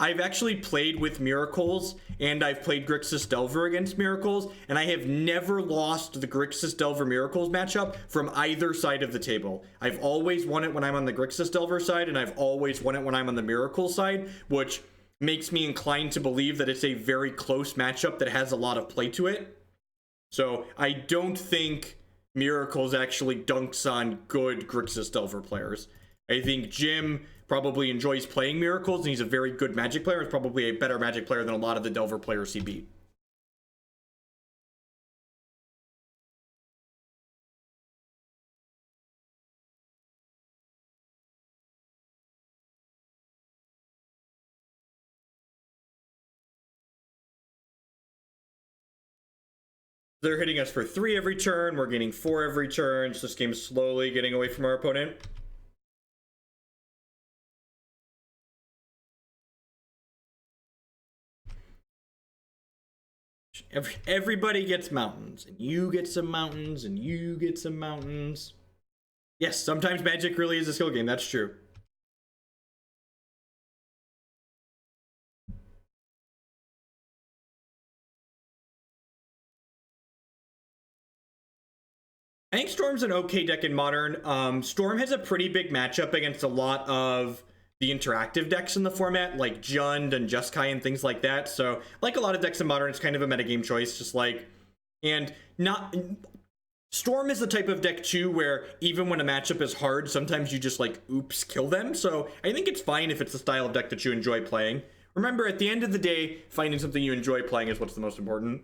I've actually played with Miracles, and I've played Grixis Delver against Miracles, and I have never lost the Grixis Delver Miracles matchup from either side of the table. I've always won it when I'm on the Grixis Delver side, and I've always won it when I'm on the Miracles side, which makes me inclined to believe that it's a very close matchup that has a lot of play to it. So I don't think Miracles actually dunks on good Grixis Delver players. I think Jim probably enjoys playing Miracles, and he's a very good Magic player. He's probably a better Magic player than a lot of the Delver players he beat. They're hitting us for 3 every turn. We're gaining 4 every turn. So this game is slowly getting away from our opponent. Everybody gets mountains, and you get some mountains, and you get some mountains. Yes, sometimes Magic really is a skill game. That's true. I think Storm's an okay deck in Modern. Storm has a pretty big matchup against a lot of the interactive decks in the format, like Jund and Jeskai and things like that. So, like a lot of decks in Modern, it's kind of a metagame choice, just like, and not. Storm is the type of deck too where even when a matchup is hard, sometimes you just like, oops, kill them. So I think it's fine if it's the style of deck that you enjoy playing. Remember, at the end of the day, finding something you enjoy playing is what's the most important.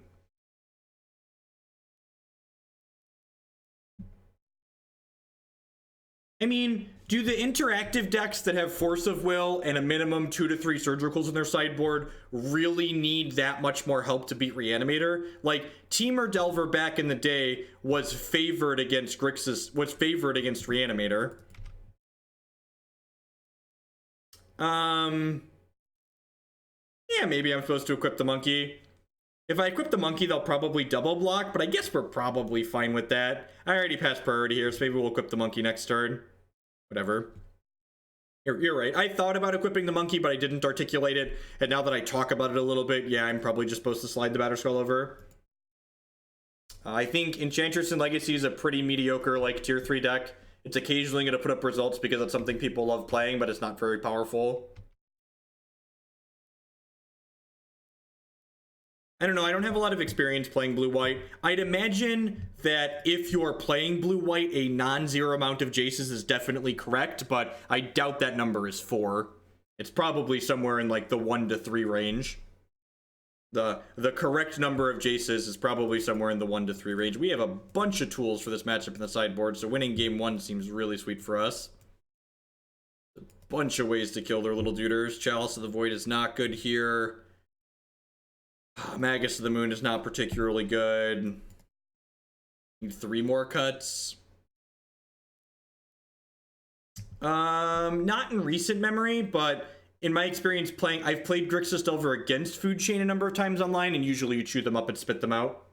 I mean, do the interactive decks that have Force of Will and a minimum 2 to 3 Surgicals in their sideboard really need that much more help to beat Reanimator? Like, Temur Delver back in the day was favored against Reanimator. Yeah, maybe I'm supposed to equip the monkey. If I equip the monkey, they'll probably double block, but I guess we're probably fine with that. I already passed priority here, so maybe we'll equip the monkey next turn. Whatever. You're right. I thought about equipping the monkey, but I didn't articulate it. And now that I talk about it a little bit, yeah, I'm probably just supposed to slide the Batterskull over. I think Enchantress and Legacy is a pretty mediocre, like, tier 3 deck. It's occasionally going to put up results because it's something people love playing, but it's not very powerful. I don't know. I don't have a lot of experience playing blue-white. I'd imagine that if you're playing blue-white, a non-zero amount of Jaces is definitely correct, but I doubt that number is 4. It's probably somewhere in, like, the 1 to 3 range. The correct number of Jaces is probably somewhere in the 1 to 3 range. We have a bunch of tools for this matchup in the sideboard, so winning game 1 seems really sweet for us. A bunch of ways to kill their little duders. Chalice of the Void is not good here. Magus of the Moon is not particularly good. Need 3 more cuts. Not in recent memory, but in my experience playing, I've played Grixis Delver against Food Chain a number of times online, and usually you chew them up and spit them out.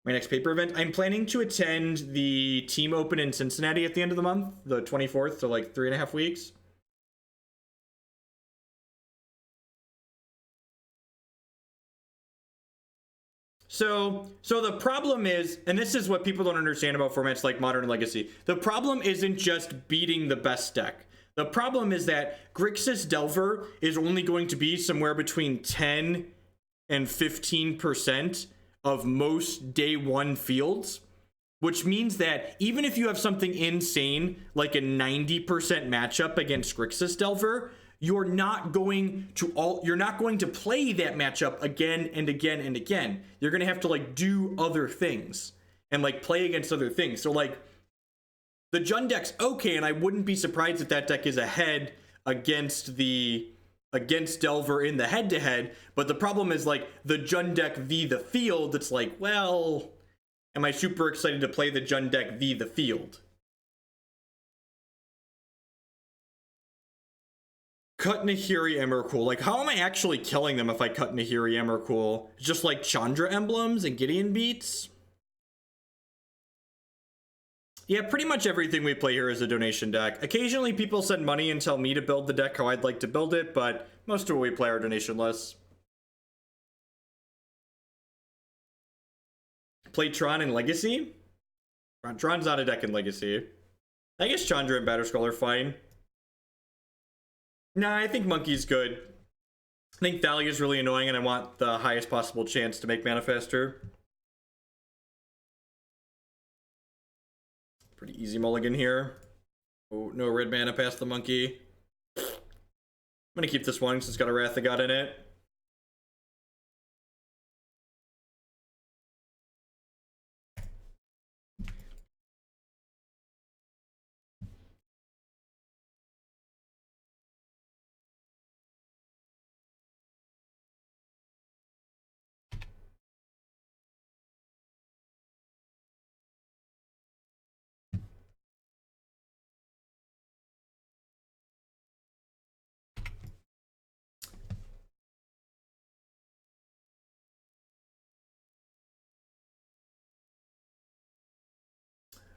My next paper event, I'm planning to attend the Team Open in Cincinnati at the end of the month, the 24th, so like 3.5 weeks. So the problem is, and this is what people don't understand about formats like Modern and Legacy, the problem isn't just beating the best deck. The problem is that Grixis Delver is only going to be somewhere between 10 and 15% of most day 1 fields, which means that even if you have something insane like a 90% matchup against Grixis Delver, you're not going to play that matchup again and again and again. You're going to have to like do other things and like play against other things. So like the Jund deck's okay, and I wouldn't be surprised if that deck is ahead against Delver in the head-to-head, but the problem is like the Jund deck v the field, it's like, well, am I super excited to play the Jund deck v the field? Cut Nahiri Emrakul. Like, how am I actually killing them if I cut Nahiri Emrakul? Just like Chandra emblems and Gideon beats? Yeah, pretty much everything we play here is a donation deck. Occasionally people send money and tell me to build the deck how I'd like to build it, but most of what we play are donationless. Play Tron in Legacy? Tron's not a deck in Legacy. I guess Chandra and Batterskull are fine. Nah, I think Monkey's good. I think Thalia's really annoying, and I want the highest possible chance to make mana faster. Pretty easy mulligan here. Oh, no red mana past the monkey. I'm gonna keep this one since it's got a Wrath of God in it.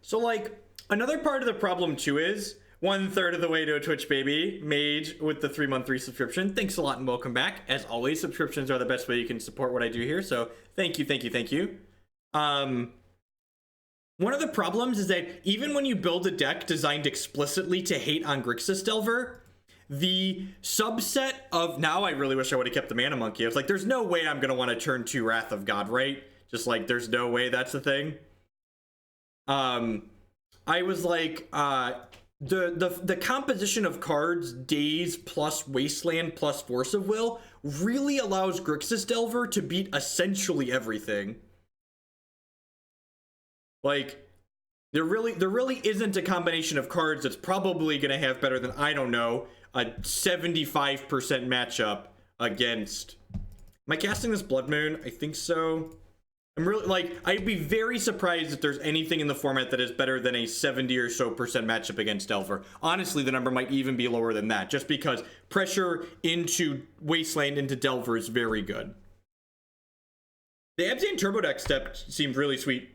So, like, another part of the problem, too, is 1/3 of the way to a Twitch baby, Mage with the 3-month resubscription. Thanks a lot and welcome back. As always, subscriptions are the best way you can support what I do here, so thank you, thank you, thank you. One of the problems is that even when you build a deck designed explicitly to hate on Grixis Delver, the subset of... Now I really wish I would have kept the Mana Monkey. I was like, there's no way I'm going to want to turn 2 Wrath of God, right? Just like, there's no way that's the thing. I was like, the composition of cards, Daze plus Wasteland plus Force of Will, really allows Grixis Delver to beat essentially everything. Like, there really isn't a combination of cards that's probably going to have better than, I don't know, a 75% matchup against... Am I casting this Blood Moon? I think so. I'm really, like, I'd be very surprised if there's anything in the format that is better than a 70 or so % matchup against Delver. Honestly, the number might even be lower than that, just because pressure into Wasteland, into Delver is very good. The Abzan Turbo Deck step seemed really sweet.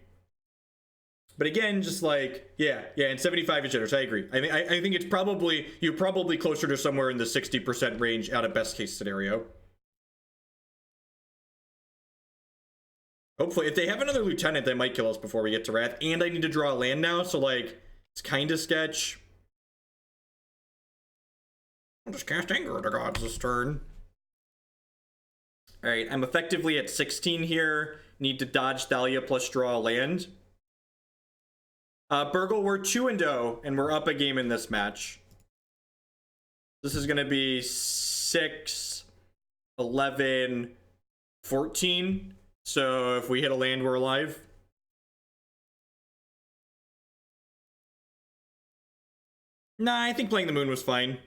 But again, just like, yeah, and 75 is generous. I agree. I think it's probably, you're probably closer to somewhere in the 60% range out of best case scenario. Hopefully, if they have another lieutenant, they might kill us before we get to Wrath. And I need to draw a land now, so like, it's kind of sketch. I'll just cast Anger of the Gods this turn. Alright, I'm effectively at 16 here. Need to dodge Thalia plus draw a land. Burgle, we're 2-0, and we're up a game in this match. This is going to be 6, 11, 14. So if we hit a land, we're alive. Nah, I think playing the moon was fine.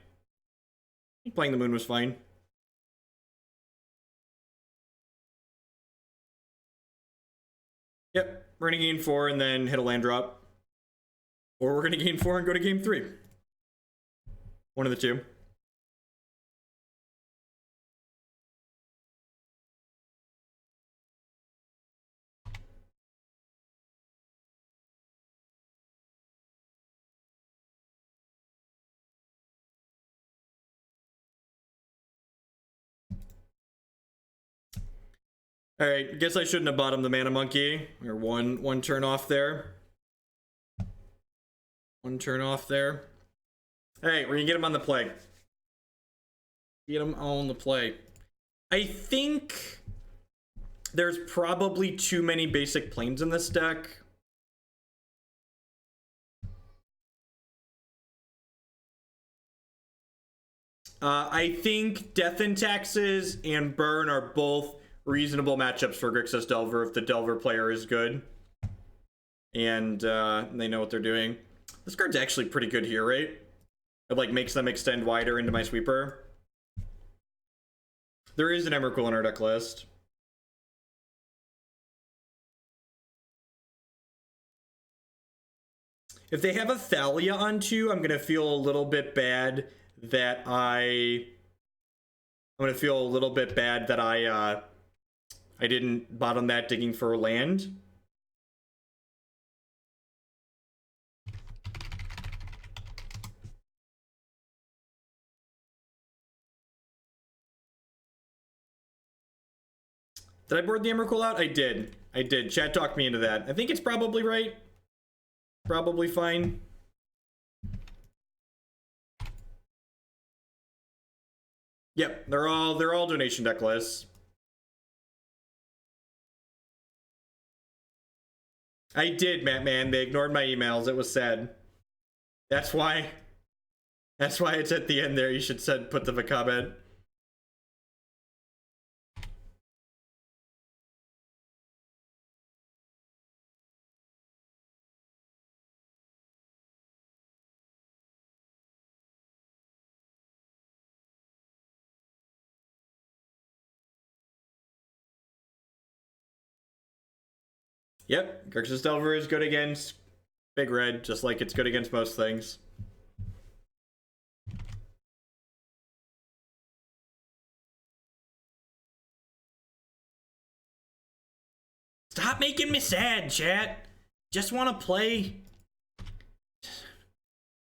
Yep, we're going to gain 4 and then hit a land drop. Or we're going to gain 4 and go to game 3. One of the two. All right, guess I shouldn't have bottomed the Mana Monkey. We're one turn off there. One turn off there. All right, we're gonna get him on the play. Get him on the play. I think there's probably too many basic planes in this deck. I think Death and Taxes and Burn are both reasonable matchups for Grixis Delver if the Delver player is good. And they know what they're doing. This card's actually pretty good here, right? It like makes them extend wider into my sweeper. There is an Emrakul in our deck list. If they have a Thalia on 2, I'm gonna feel a little bit bad that I didn't bottom that digging for land. Did I board the Emrakul out? I did. Chat talked me into that. I think it's probably right. Probably fine. Yep, they're all donation deck lists. I did, Matt, man. They ignored my emails. It was sad. That's why it's at the end there. You should put them a comment. Yep, Grixis Delver is good against Big Red, just like it's good against most things. Stop making me sad, chat. Just want to play.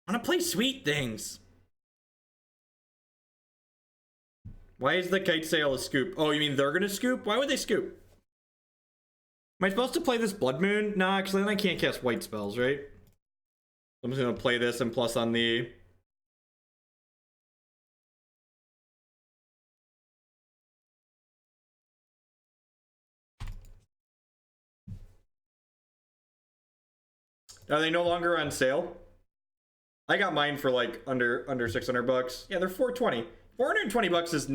Want to play sweet things. Why is the Kite Sail a scoop? Oh, you mean they're gonna scoop? Why would they scoop? Am I supposed to play this Blood Moon? Nah, because then I can't cast white spells, right? I'm just gonna play this and plus on the... Are they no longer on sale? I got mine for like under $600. Yeah, they're $420. $420 is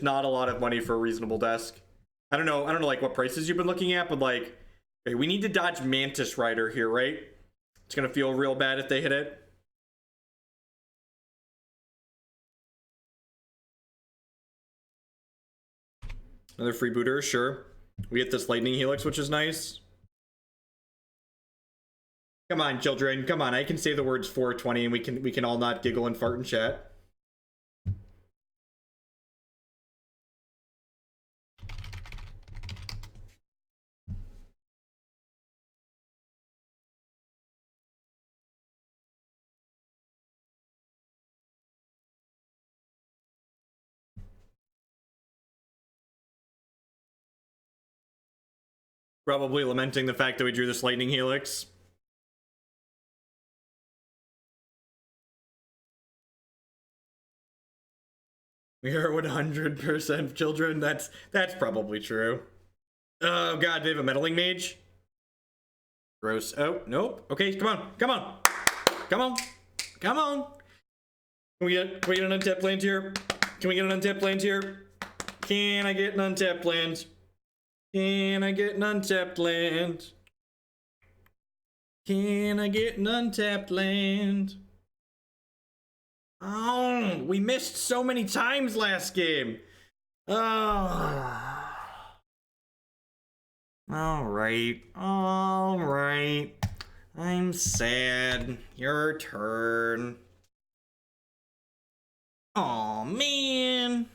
not a lot of money for a reasonable desk. I don't know like what prices you've been looking at, but like, okay, we need to dodge Mantis Rider here, right? It's gonna feel real bad if they hit it. Another freebooter, sure. We get this Lightning Helix, which is nice. Come on, children. Come on. I can say the words 420 and we can all not giggle and fart in chat. Probably lamenting the fact that we drew this Lightning Helix. We are 100% children. That's probably true. Oh god, they have a meddling mage. Gross. Oh, nope. Okay, come on. Come on. Come on. Come on. Can we get an untapped land here? Can we get an untapped land here? Can I get an untapped land? Can I get an untapped land? Can I get an untapped land? Oh, we missed so many times last game. Oh. All right. I'm sad. Your turn. Oh man.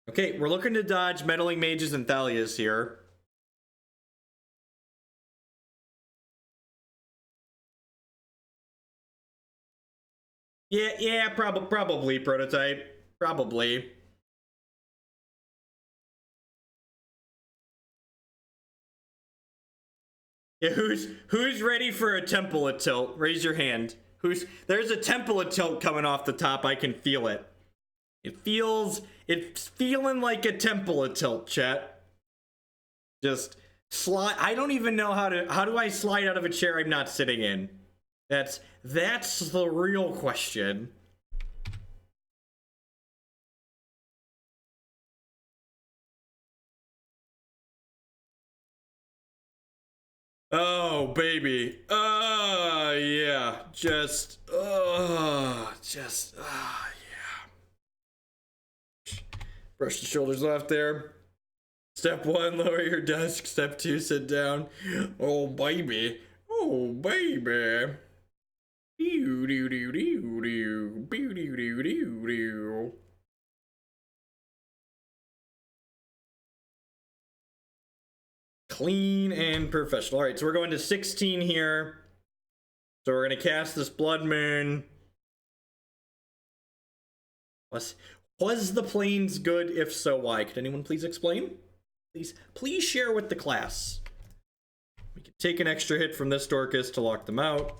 Okay, we're looking to dodge meddling mages and Thalias here. Yeah, probably prototype. Probably. Yeah, who's ready for a temple at tilt? Raise your hand. There's a temple at tilt coming off the top. I can feel it. It's feeling like a temple at tilt, chat. Just slide. I don't even know how do I slide out of a chair I'm not sitting in? That's the real question. Oh, baby. Yeah. Yeah. Brush the shoulders off there. Step 1, lower your desk. Step 2, sit down. Oh, baby. Oh, baby. Clean and professional. All right, so we're going to 16 here. So we're going to cast this Blood Moon. Was the planes good? If so, why? Could anyone please explain? Please share with the class. We can take an extra hit from this Dorcas to lock them out.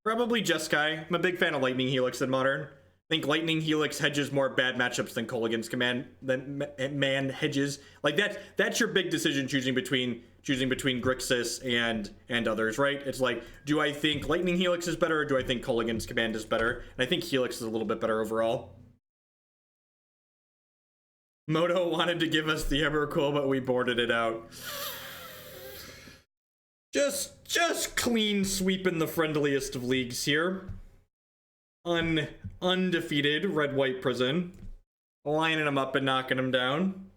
Probably Jeskai. I'm a big fan of Lightning Helix in Modern. I think Lightning Helix hedges more bad matchups than Kolaghan's Command man hedges. Like that's your big decision choosing between Grixis and others, right? It's like, do I think Lightning Helix is better or do I think Kolaghan's Command is better? And I think Helix is a little bit better overall. Moto wanted to give us the Emrakul, but we boarded it out. Just clean sweeping the friendliest of leagues here. Undefeated red-white prison. Lining them up and knocking them down.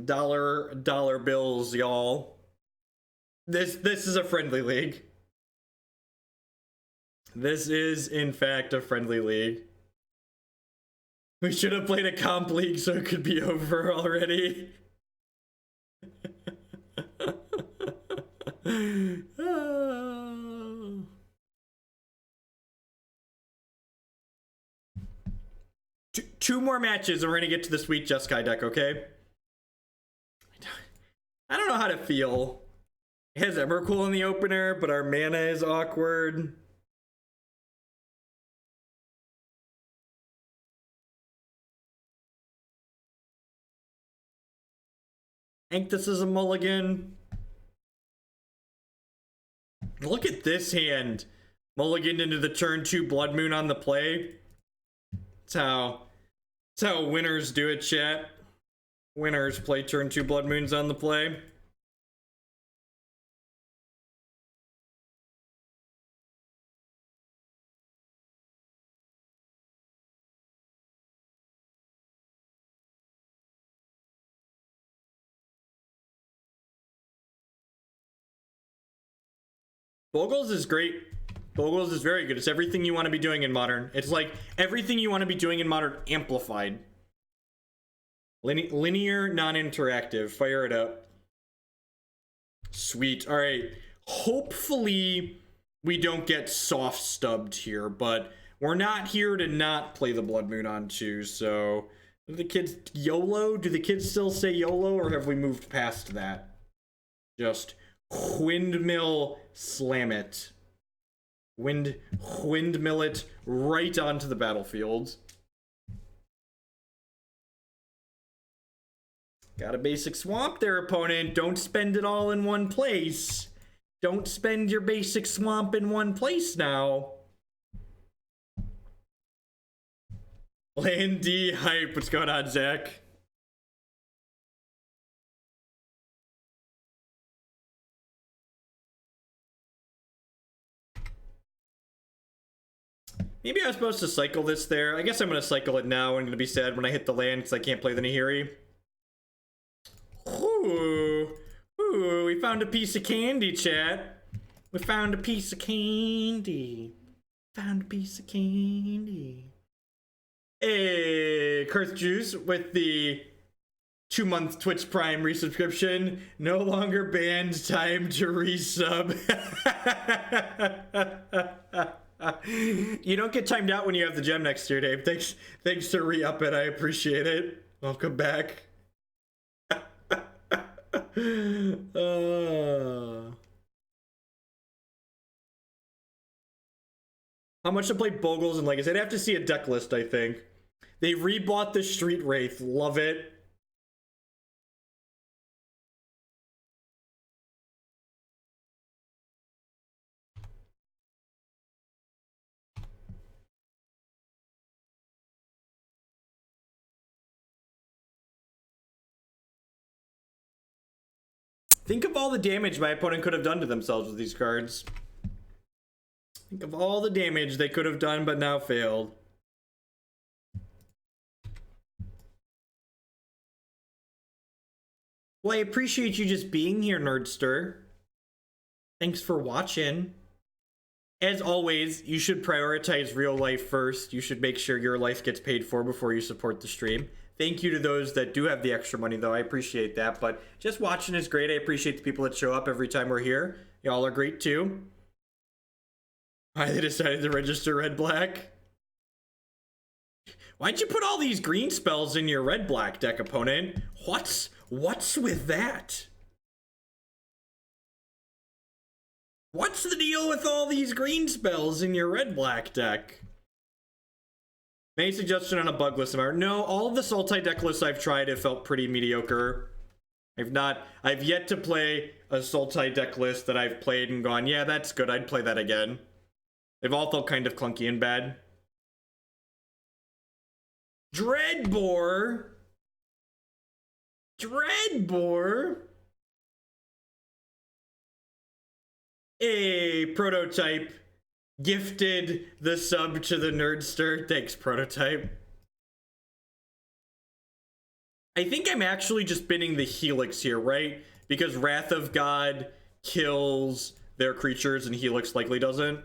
Dollar bills, y'all. This is a friendly league. This is, in fact, a friendly league. We should have played a comp league so it could be over already. Two more matches and we're gonna get to the sweet Jeskai deck, okay? I don't know how to feel. It has Emrakul in the opener, but our mana is awkward. think this is a mulligan. Look at this hand. Mulliganed into the turn 2 Blood Moon on the play. That's how winners do it, chat. Winners play turn 2 Blood Moons on the play. Bogles is great. Bogles is very good. It's everything you want to be doing in Modern. It's like everything you want to be doing in Modern amplified. Linear, non-interactive. Fire it up. Sweet. All right. Hopefully we don't get soft stubbed here, but we're not here to not play the Blood Moon on 2, so... Do the kids YOLO? Do the kids still say YOLO, or have we moved past that? Just windmill slam it. Windmill it right onto the battlefield. Got a basic swamp there, opponent. Don't spend it all in one place. Don't spend your basic swamp in one place now. Land D hype. What's going on, Zach? Maybe I was supposed to cycle this there. I guess I'm going to cycle it now. I'm going to be sad when I hit the land because I can't play the Nahiri. Ooh. Ooh, we found a piece of candy, chat. We found a piece of candy. Found a piece of candy. Hey, Kurth Juice with the 2-month Twitch Prime resubscription. No longer banned. Time to resub. You don't get timed out when you have the gem next year, Dave. Thanks to re-up it. I appreciate it. Welcome back. How much to play Bogles and Legacy? I'd have to see a deck list, I think. They rebought the Street Wraith. Love it. Think of all the damage my opponent could have done to themselves with these cards. Think of all the damage they could have done but now failed. Well, I appreciate you just being here, Nerdster. Thanks for watching. As always, you should prioritize real life first. You should make sure your life gets paid for before you support the stream. Thank you to those that do have the extra money, though. I appreciate that. But just watching is great. I appreciate the people that show up every time we're here. Y'all are great, too. Why they decided to register red-black? Why'd you put all these green spells in your red-black deck, opponent? What's with that? What's the deal with all these green spells in your red-black deck? Any suggestion on a bug list? No, all of the Sultai deck lists I've tried have felt pretty mediocre. I've yet to play a Sultai deck list that I've played and gone, yeah, that's good, I'd play that again. They've all felt kind of clunky and bad. Dreadbore? Dreadbore? A prototype gifted the sub to the Nerdster. Thanks, prototype. I think I'm actually just binning the Helix here, right? Because Wrath of God kills their creatures and Helix likely doesn't.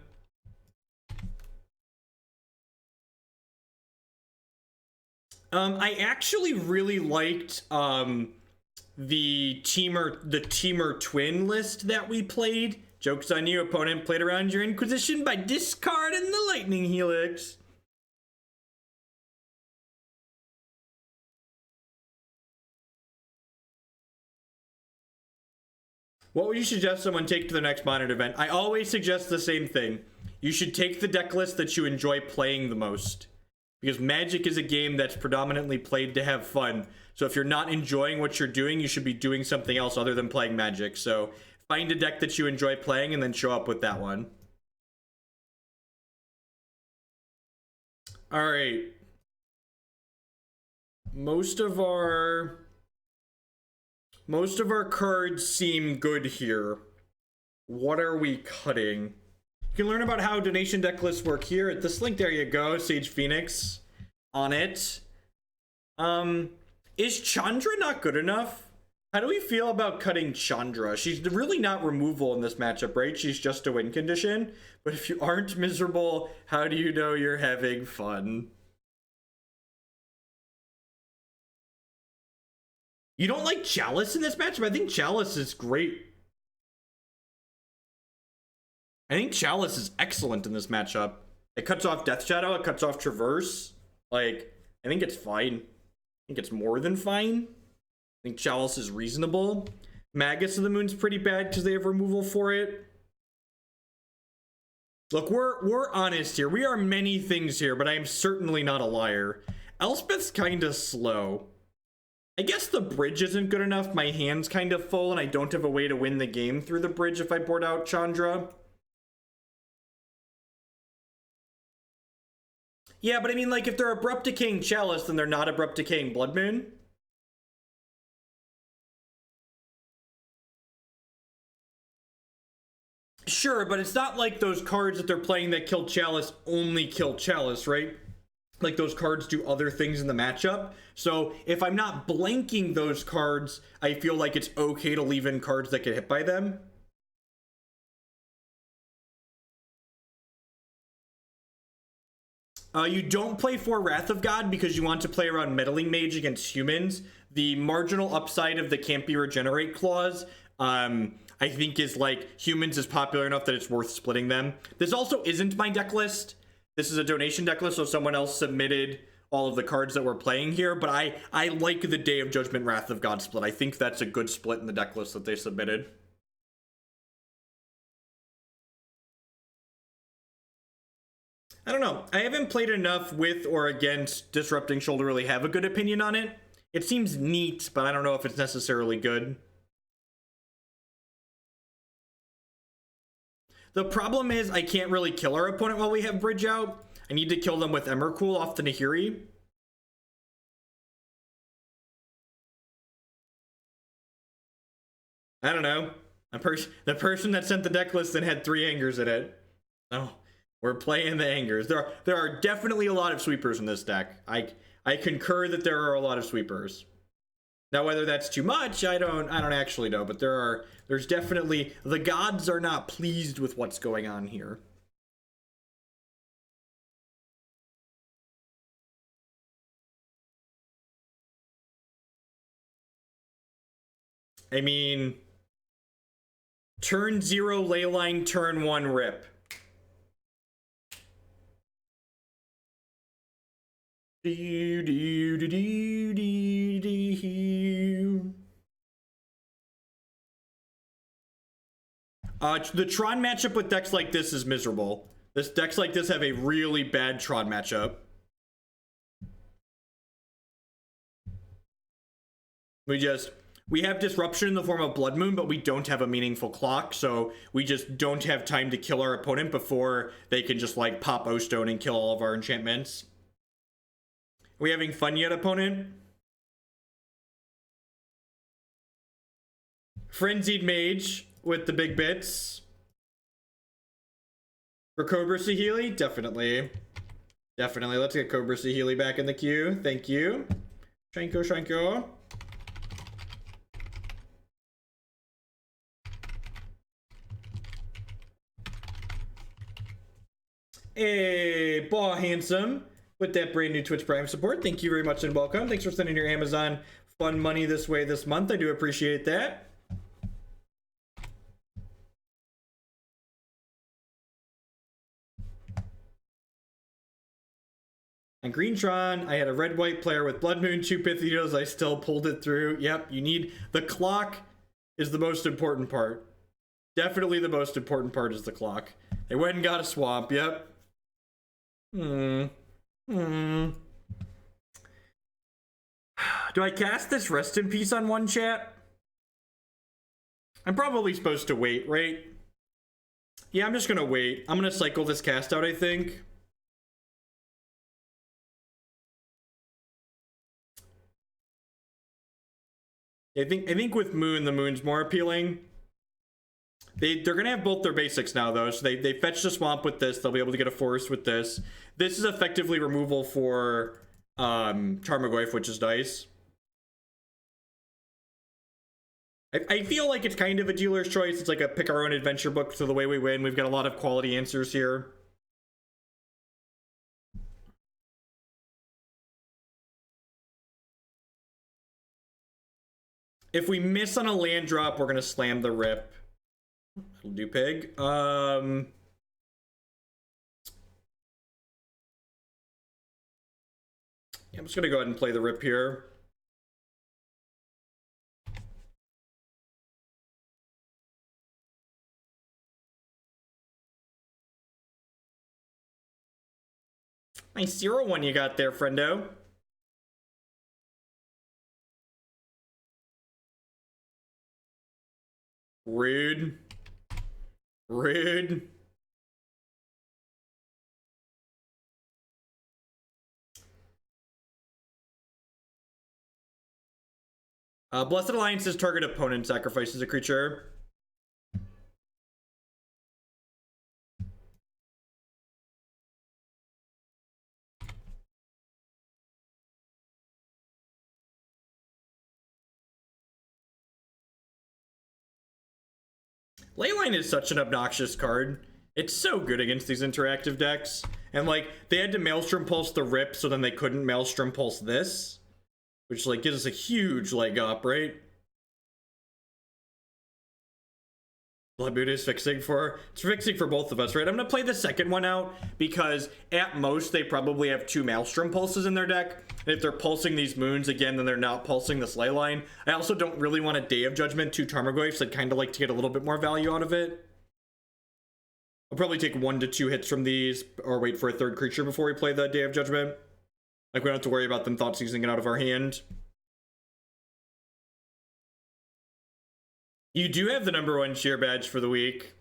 I actually really liked the Teamer Twin list that we played. Joke's on you, opponent. Played around your Inquisition by discarding the Lightning Helix. What would you suggest someone take to the next Modern event? I always suggest the same thing. You should take the deck list that you enjoy playing the most. Because Magic is a game that's predominantly played to have fun. So if you're not enjoying what you're doing, you should be doing something else other than playing Magic. So find a deck that you enjoy playing and then show up with that one. All right. Most of our cards seem good here. What are we cutting? You can learn about how donation deck lists work here at this link. There you go. Sage Phoenix on it. Is Chandra not good enough? How do we feel about cutting Chandra? She's really not removal in this matchup, right? She's just a win condition. But if you aren't miserable, how do you know you're having fun? You don't like Chalice in this matchup? I think Chalice is great. I think Chalice is excellent in this matchup. It cuts off Death Shadow, it cuts off Traverse. Like, I think it's fine. I think it's more than fine. I think Chalice is reasonable. Magus of the Moon's pretty bad because they have removal for it. Look, we're honest here. We are many things here, but I am certainly not a liar. Elspeth's kind of slow. I guess the bridge isn't good enough. My hand's kind of full, and I don't have a way to win the game through the bridge if I board out Chandra. Yeah, but I mean, like, if they're Abrupt Decaying Chalice, then they're not Abrupt Decaying Blood Moon. Sure, but it's not like those cards that they're playing that kill Chalice only kill Chalice, right? Like, those cards do other things in the matchup. So if I'm not blanking those cards, I feel like it's okay to leave in cards that get hit by them. You don't play for Wrath of God because you want to play around Meddling Mage against humans. The marginal upside of the Can't Be Regenerate clause, I think, is like humans is popular enough that it's worth splitting them. This also isn't my deck list. This is a donation deck list, so someone else submitted all of the cards that we're playing here, but I like the Day of Judgment Wrath of God split. I think that's a good split in the deck list that they submitted. I don't know. I haven't played enough with or against Disrupting Shoal to really have a good opinion on it. It seems neat, but I don't know if it's necessarily good. The problem is I can't really kill our opponent while we have Bridge out. I need to kill them with Emrakul off the Nahiri. I don't know. The person that sent the deck list and had 3 Angers in it. No, we're playing the Angers. There are definitely a lot of sweepers in this deck. I concur that there are a lot of sweepers. Now, whether that's too much, I don't actually know, but there's definitely, the gods are not pleased with what's going on here. I mean, turn 0 Leyline, turn 1 Rip. The Tron matchup with decks like this is miserable. Decks like this have a really bad Tron matchup. We have disruption in the form of Blood Moon, but we don't have a meaningful clock, so we just don't have time to kill our opponent before they can just like pop O-Stone and kill all of our enchantments. Are we having fun yet, opponent? Frenzied Mage with the big bits. For Cobra Sahili? Definitely. Definitely. Let's get Cobra Sahili back in the queue. Thank you. Shanko. Hey, Ball Handsome with that brand new Twitch Prime support. Thank you very much and welcome. Thanks for sending your Amazon fun money this way this month. I do appreciate that. On Greentron, I had a red-white player with Blood Moon, 2 Pythios. I still pulled it through. Yep, you need... The clock is the most important part. Definitely the most important part is the clock. They went and got a swamp. Yep. Do I cast this Rest in Peace on one, chat? I'm probably supposed to wait, right? Yeah, I'm just gonna wait. I'm gonna cycle this cast out, I think. I think with Moon, the Moon's more appealing. They're gonna have both their basics now, though. So they fetch the swamp with this. They'll be able to get a forest with this. This is effectively removal for Tarmogoyf, which is nice. I feel like it's kind of a dealer's choice. It's like a pick our own adventure book to the way we win. We've got a lot of quality answers here. If we miss on a land drop, we're gonna slam the rip. That'll do, pig. Yeah, I'm just gonna go ahead and play the rip here. Nice 0-1 you got there, friendo. Rude. Rude. Blessed Alliance's target opponent sacrifices a creature. Leyline is such an obnoxious card. It's so good against these interactive decks. And like, they had to Maelstrom Pulse the rip, so then they couldn't Maelstrom Pulse this. Which like gives us a huge leg up, right? Blood Moon is fixing for both of us, right? I'm gonna play the second one out because at most they probably have 2 Maelstrom Pulses in their deck. And if they're pulsing these moons again, then they're not pulsing this Leyline. I also don't really want a Day of Judgment, 2 Tarmogoyfs. I'd kind of like to get a little bit more value out of it. I'll probably take 1 to 2 hits from these, or wait for a third creature before we play the Day of Judgment. Like, we don't have to worry about them thought seizing it out of our hand. You do have the #1 cheer badge for the week.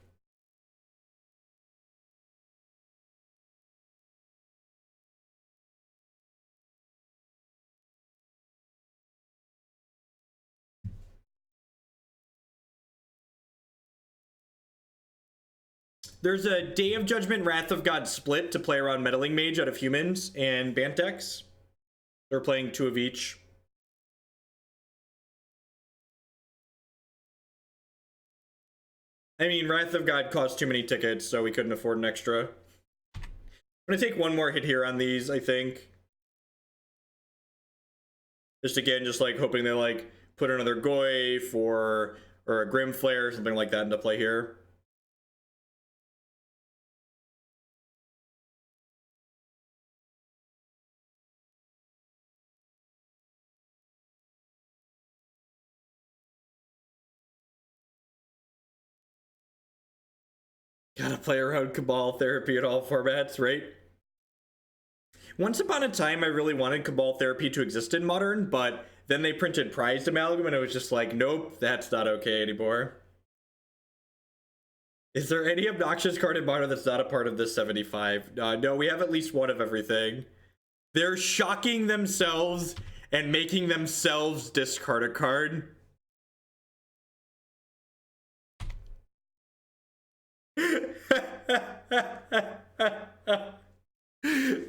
There's a Day of Judgment, Wrath of God split to play around Meddling Mage out of humans and Bant decks. They're playing 2 of each. I mean, Wrath of God cost too many tickets, so we couldn't afford an extra. I'm gonna take 1 more hit here on these, I think. Just again, just like hoping they like put another Goyf or a Grim Flare or something like that into play here. Gotta play around Cabal Therapy in all formats, right? Once upon a time, I really wanted Cabal Therapy to exist in Modern, but then they printed Prized Amalgam, and it was just like, nope, that's not okay anymore. Is there any obnoxious card in Modern that's not a part of this 75? No, we have at least 1 of everything. They're shocking themselves and making themselves discard a card.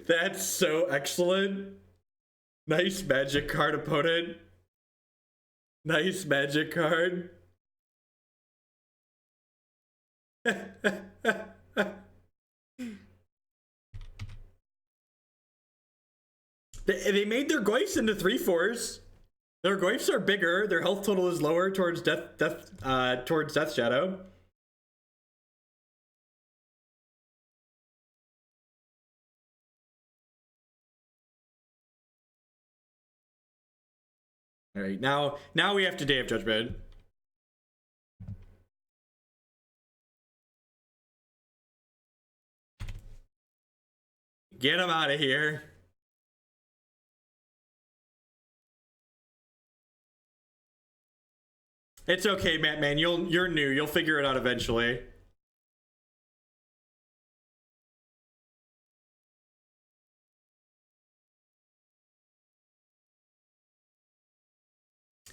That's so excellent. Nice magic card, opponent. Nice magic card. They made their Goyfs into 3/4s. Their Goyfs are bigger. Their health total is lower towards towards Death Shadow. All right, now we have to Day of Judgment. Get him out of here. It's okay, Matt, man. You're new. You'll figure it out eventually.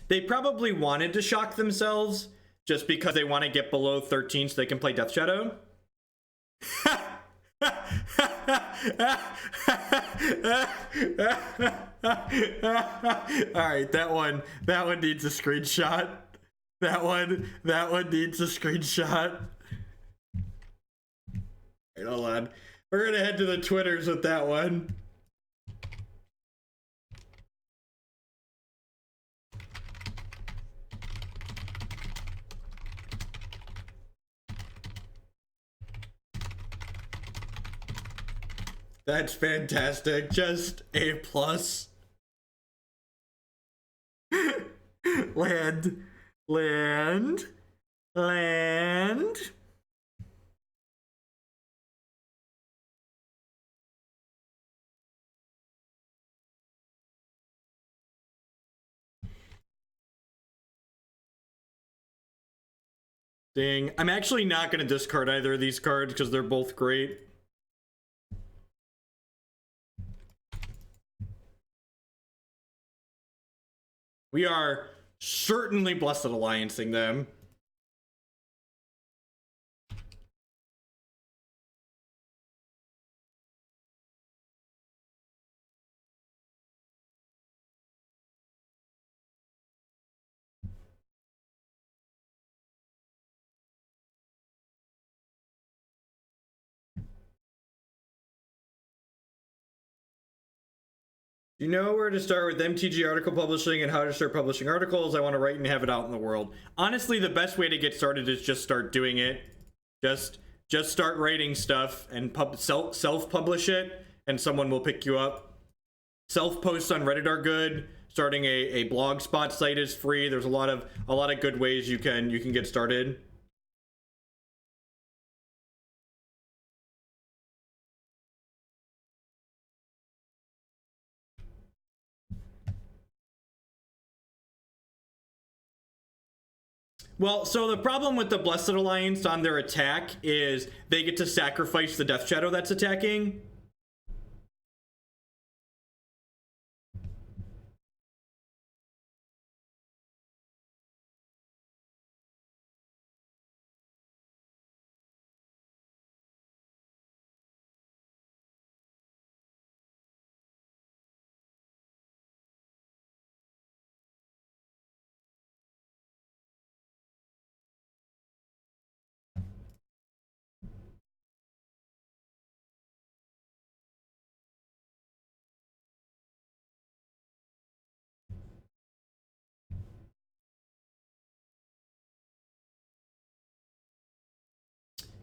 They probably wanted to shock themselves just because they want to get below 13 so they can play Death Shadow. Alright, that one needs a screenshot. That one needs a screenshot. Right, hold on. We're gonna head to the Twitters with that one. That's fantastic. Just A plus. Land. Dang. I'm actually not going to discard either of these cards because they're both great. We are certainly Blessed Alliancing them. You know where to start with MTG article publishing and how to start publishing articles. I want to write and have it out in the world. Honestly, the best way to get started is just start doing it. Just start writing stuff and self-publish it, and someone will pick you up. Self-posts on Reddit are good. Starting a blog spot site is free. There's a lot of good ways you can get started. Well, so the problem with the Blessed Alliance on their attack is they get to sacrifice the Death Shadow that's attacking.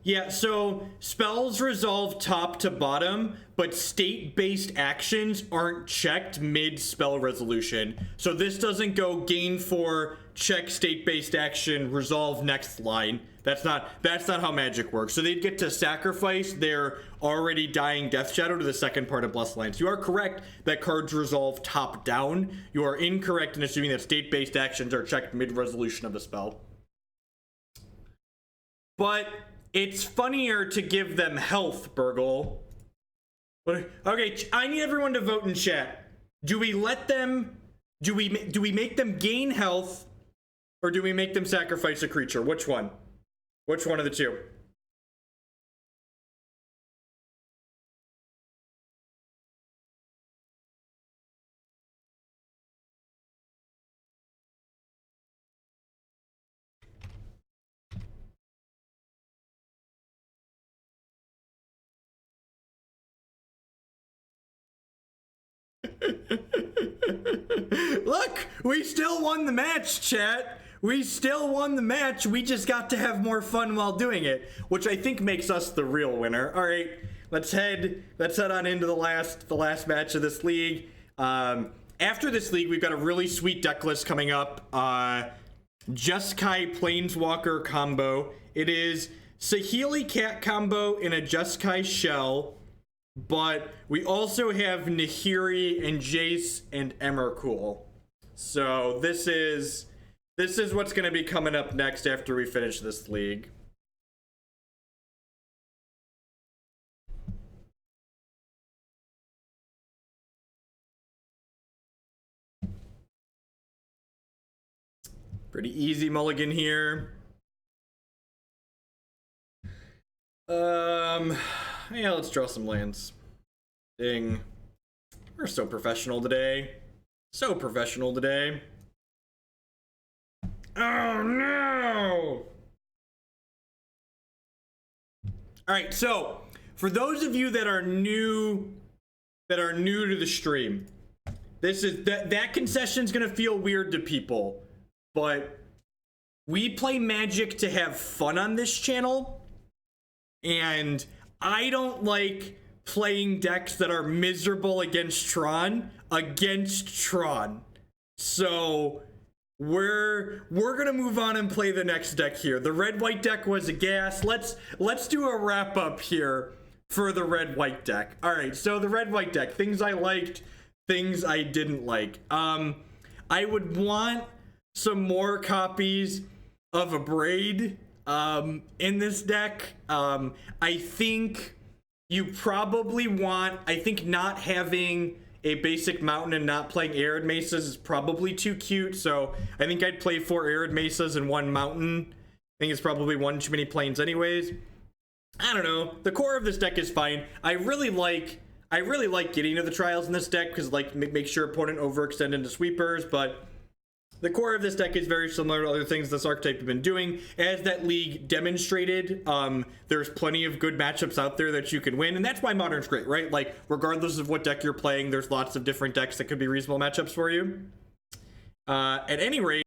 Yeah, so spells resolve top to bottom, but state-based actions aren't checked mid-spell resolution. So this doesn't go gain 4, check state-based action, resolve next line. That's not how Magic works. So they'd get to sacrifice their already dying Death Shadow to the second part of Blessed Alliance. You are correct that cards resolve top down. You are incorrect in assuming that state-based actions are checked mid-resolution of the spell. But it's funnier to give them health, Burgle. Okay, I need everyone to vote in chat. Do we let them... Do we make them gain health, or do we make them sacrifice a creature? Which one? Which one of the two? Look, we still won the match, chat. We still won the match. We just got to have more fun while doing it, which I think makes us the real winner. All right, let's head on into the last match of this league. After this league, we've got a really sweet deck list coming up. Jeskai Planeswalker combo. It is Saheeli Cat combo in a Jeskai shell. But we also have Nahiri and Jace and Emrakul. So this is This is what's going to be coming up next after we finish this league. Pretty easy mulligan here. Yeah, let's draw some lands. Ding. We're so professional today. So professional today. Oh no! Alright, so for those of you that are new to the stream, this is that concession's gonna feel weird to people, but we play Magic to have fun on this channel, and I don't like playing decks that are miserable against Tron. So we're gonna move on and play the next deck here. The red-white deck was a gas. Let's do a wrap-up here for the red-white deck. All right, so the red-white deck, things I liked, things I didn't like. I would want some more copies of Abrade in this deck. I think you probably want, I think not having a basic mountain and not playing Arid Mesas is probably too cute, so I think I'd play 4 Arid Mesas and 1 mountain. I think it's probably one too many planes anyways. I don't know. The core of this deck is fine. I really like getting to the trials in this deck because like make sure opponent overextend into sweepers, but the core of this deck is very similar to other things this archetype have been doing. As that league demonstrated, there's plenty of good matchups out there that you can win, and that's why Modern's great, right? Like, regardless of what deck you're playing, there's lots of different decks that could be reasonable matchups for you. At any rate,